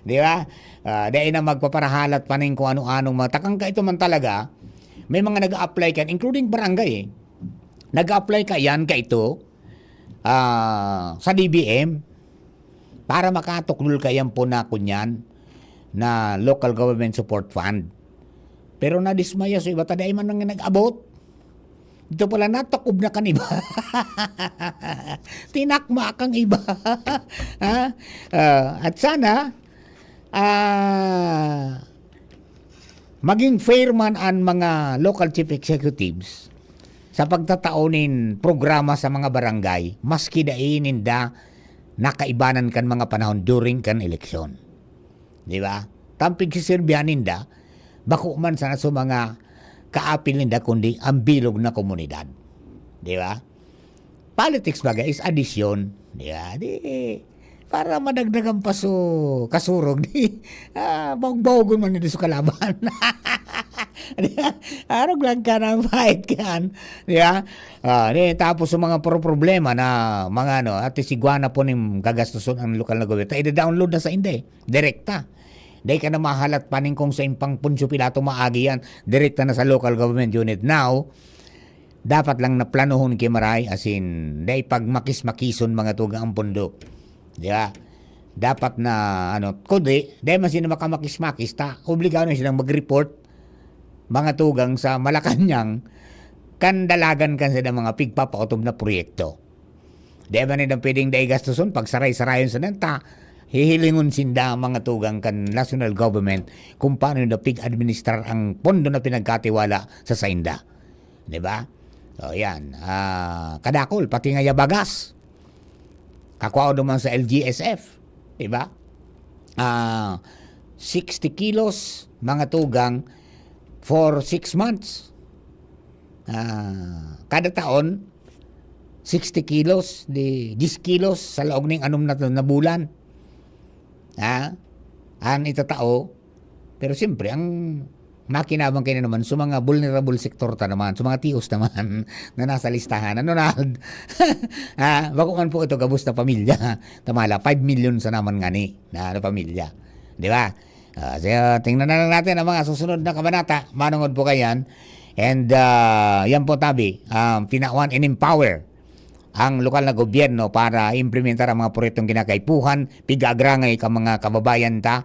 Di ba? Dahil na magpaparahalat pa rin kung ano-anong matakang ka ito man talaga. May mga nag-a-apply ka, including barangay nag-a-apply ka yan ka ito sa DBM para makatuklol ka yan po na kunyan na local government support fund. Pero nadismaya so iba taday man nang nag-abot. Ito pala natakob na kan iba. Tinakma kang iba. Ha? At sana maging fair man ang mga local chief executives sa pagtataunin programa sa mga barangay, maski dainin da nakaibanan kan mga panahon during kan eleksyon. Di ba? Tampig si Serbianin da, bako man sana sa mga kaapil ninda kundi ang bilog na komunidad. Di ba? Politics bagay is addition. Di ba? Para madagdagan pa so kasurog. Bawag-bawagon man nito sa kalaban. Arog lang ka ng fight kan. Di ba? Tapos sa mga problema na mga at sigwana po ning gagastuson ang lokal na gobyerno. I-download na sa hindi. Direkta. Dahil ka na mahalat paning kung sa impang Punsyo Pilato maagi yan, direkta na sa local government unit. Now, dapat lang na planuhon kay Maray, as in, dahil pag makis-makison mga tugang ang pundo. Di ba? Dapat na, kundi, dahil man sila makamakis-makis, obligado na silang mag-report mga tugang sa Malacanang, kan dalagan kan sila mga pigpapautob na proyekto. Dahil man nila pwedeng dahil gastuson, pag saray-sarayon sa nanta, hihilingon sinda mga tugang kan national government kung paano na pig-administrar ang pondo na pinagkatiwala sa sainda. Diba? So, yan. Kadakol, pati nga yabagas. Kakwao naman sa LGSF. Diba? 60 kilos mga tugang for 6 months. Kada taon, 60 kilos, 10 kilos sa laog ng na bulan. Ang itatao, pero siyempre ang makinabang kayo naman sa mga vulnerable sector ta naman, sa mga tios naman na nasa listahan. Nald? Bakuman po ito gabos na pamilya. Tamala, 5 million sa naman ngani na pamilya. Di ba? So, tingnan na lang natin ang mga susunod na kabanata. Manungod po kayan. And yan po tabi, pinakuan and empower ang lokal na gobyerno para implementar ang mga proyektong kinakaipuhan, pigagrangay ka mga kababayan ta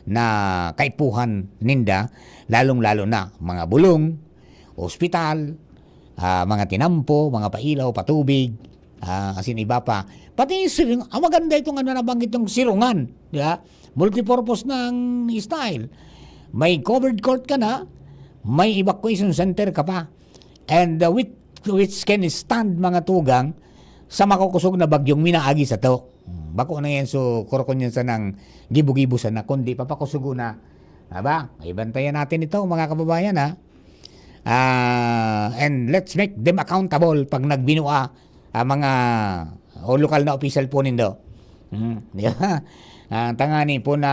na kaipuhan ninda, lalong-lalo na mga bulong, ospital, mga tinampo, mga pailaw, patubig, asin iba pa. Pati yung maganda itong nabanggit yung sirungan, di ba? Multipurpose ng style. May covered court ka na, may evacuation center ka pa, and which can stand mga tugang sa makukusog na bagyong minaagi sa to. Bako na yan, so kurkon yan sa nang gibu-gibu sa na, kundi papakusugo na. Aba, ibantayan natin ito mga kababayan ha. And let's make them accountable pag nagbinua mga lokal na official po nindo. Tangani po na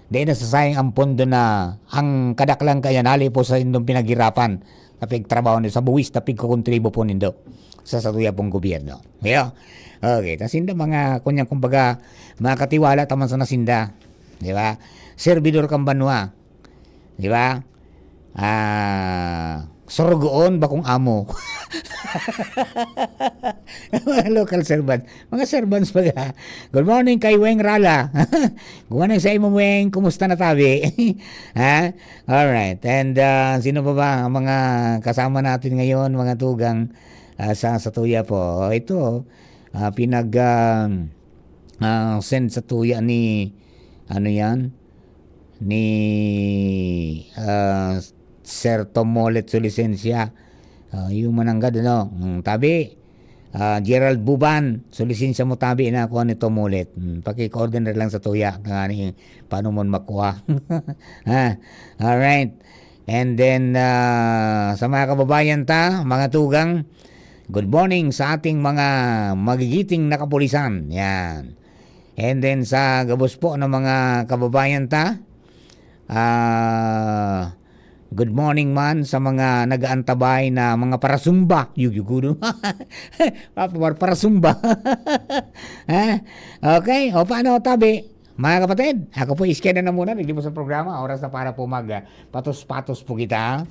di na sasayang ang pondo na ang kadaklang kaya nali po sa indong pinaghirapan kapag trabaho nito sa buwis na pigkukontribo po nindo sa satuya pong gobyerno. Okay, tasinda mga kunyang kumbaga mga katiwala taman sa nasinda, di ba? Servidor kang banwa, di ba? Sorgoon bakong amo. Mga local servant, mga servants pala. Good morning kay Weng Rala. Good sa imo Weng, kumusta na tabi? Alright, and sino pa ba ang mga kasama natin ngayon, mga tugang sa tuya po? Ito, send sa tuya ni ni Sir Tomolet Solisensya, yung mananggad tabi Gerald Buban Solisensya mo tabi na ako ni Tomolet, paki-coordinate lang sa tuya kani paano mo makuha. Alright, and then sa mga kababayan ta, mga tugang, good morning sa ating mga magigiting na kapulisan. Yan. And then sa gabos po ng mga kababayan ta, good morning man sa mga nag-aantabay na mga parasumba. Yugugudo. Parasumba. Okay. O paano tabi? Mga kapatid, ako po iskena na muna. Naglibos sa programa. Oras na para po patos-patos po kita.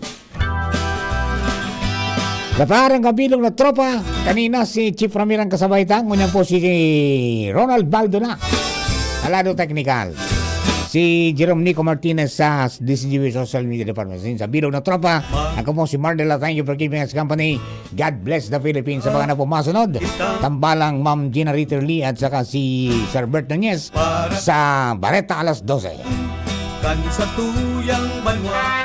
Sa parang kabilong na tropa, kanina si Chief Ramirang kasabay ta, ngunyan po si Ronald Baldo na. Alado Technical. si Jerome Nico Martinez sa DCGB Social Media Department. Sa bilog na tropa, ako po si Mardela. Thank you for keeping us company. God bless the Philippines. Sa mga na po masunod, tambalang Ma'am Gina Ritter Lee at saka si Sir Bert Nunez sa Bareta alas 12. Kan sa tuyang banwa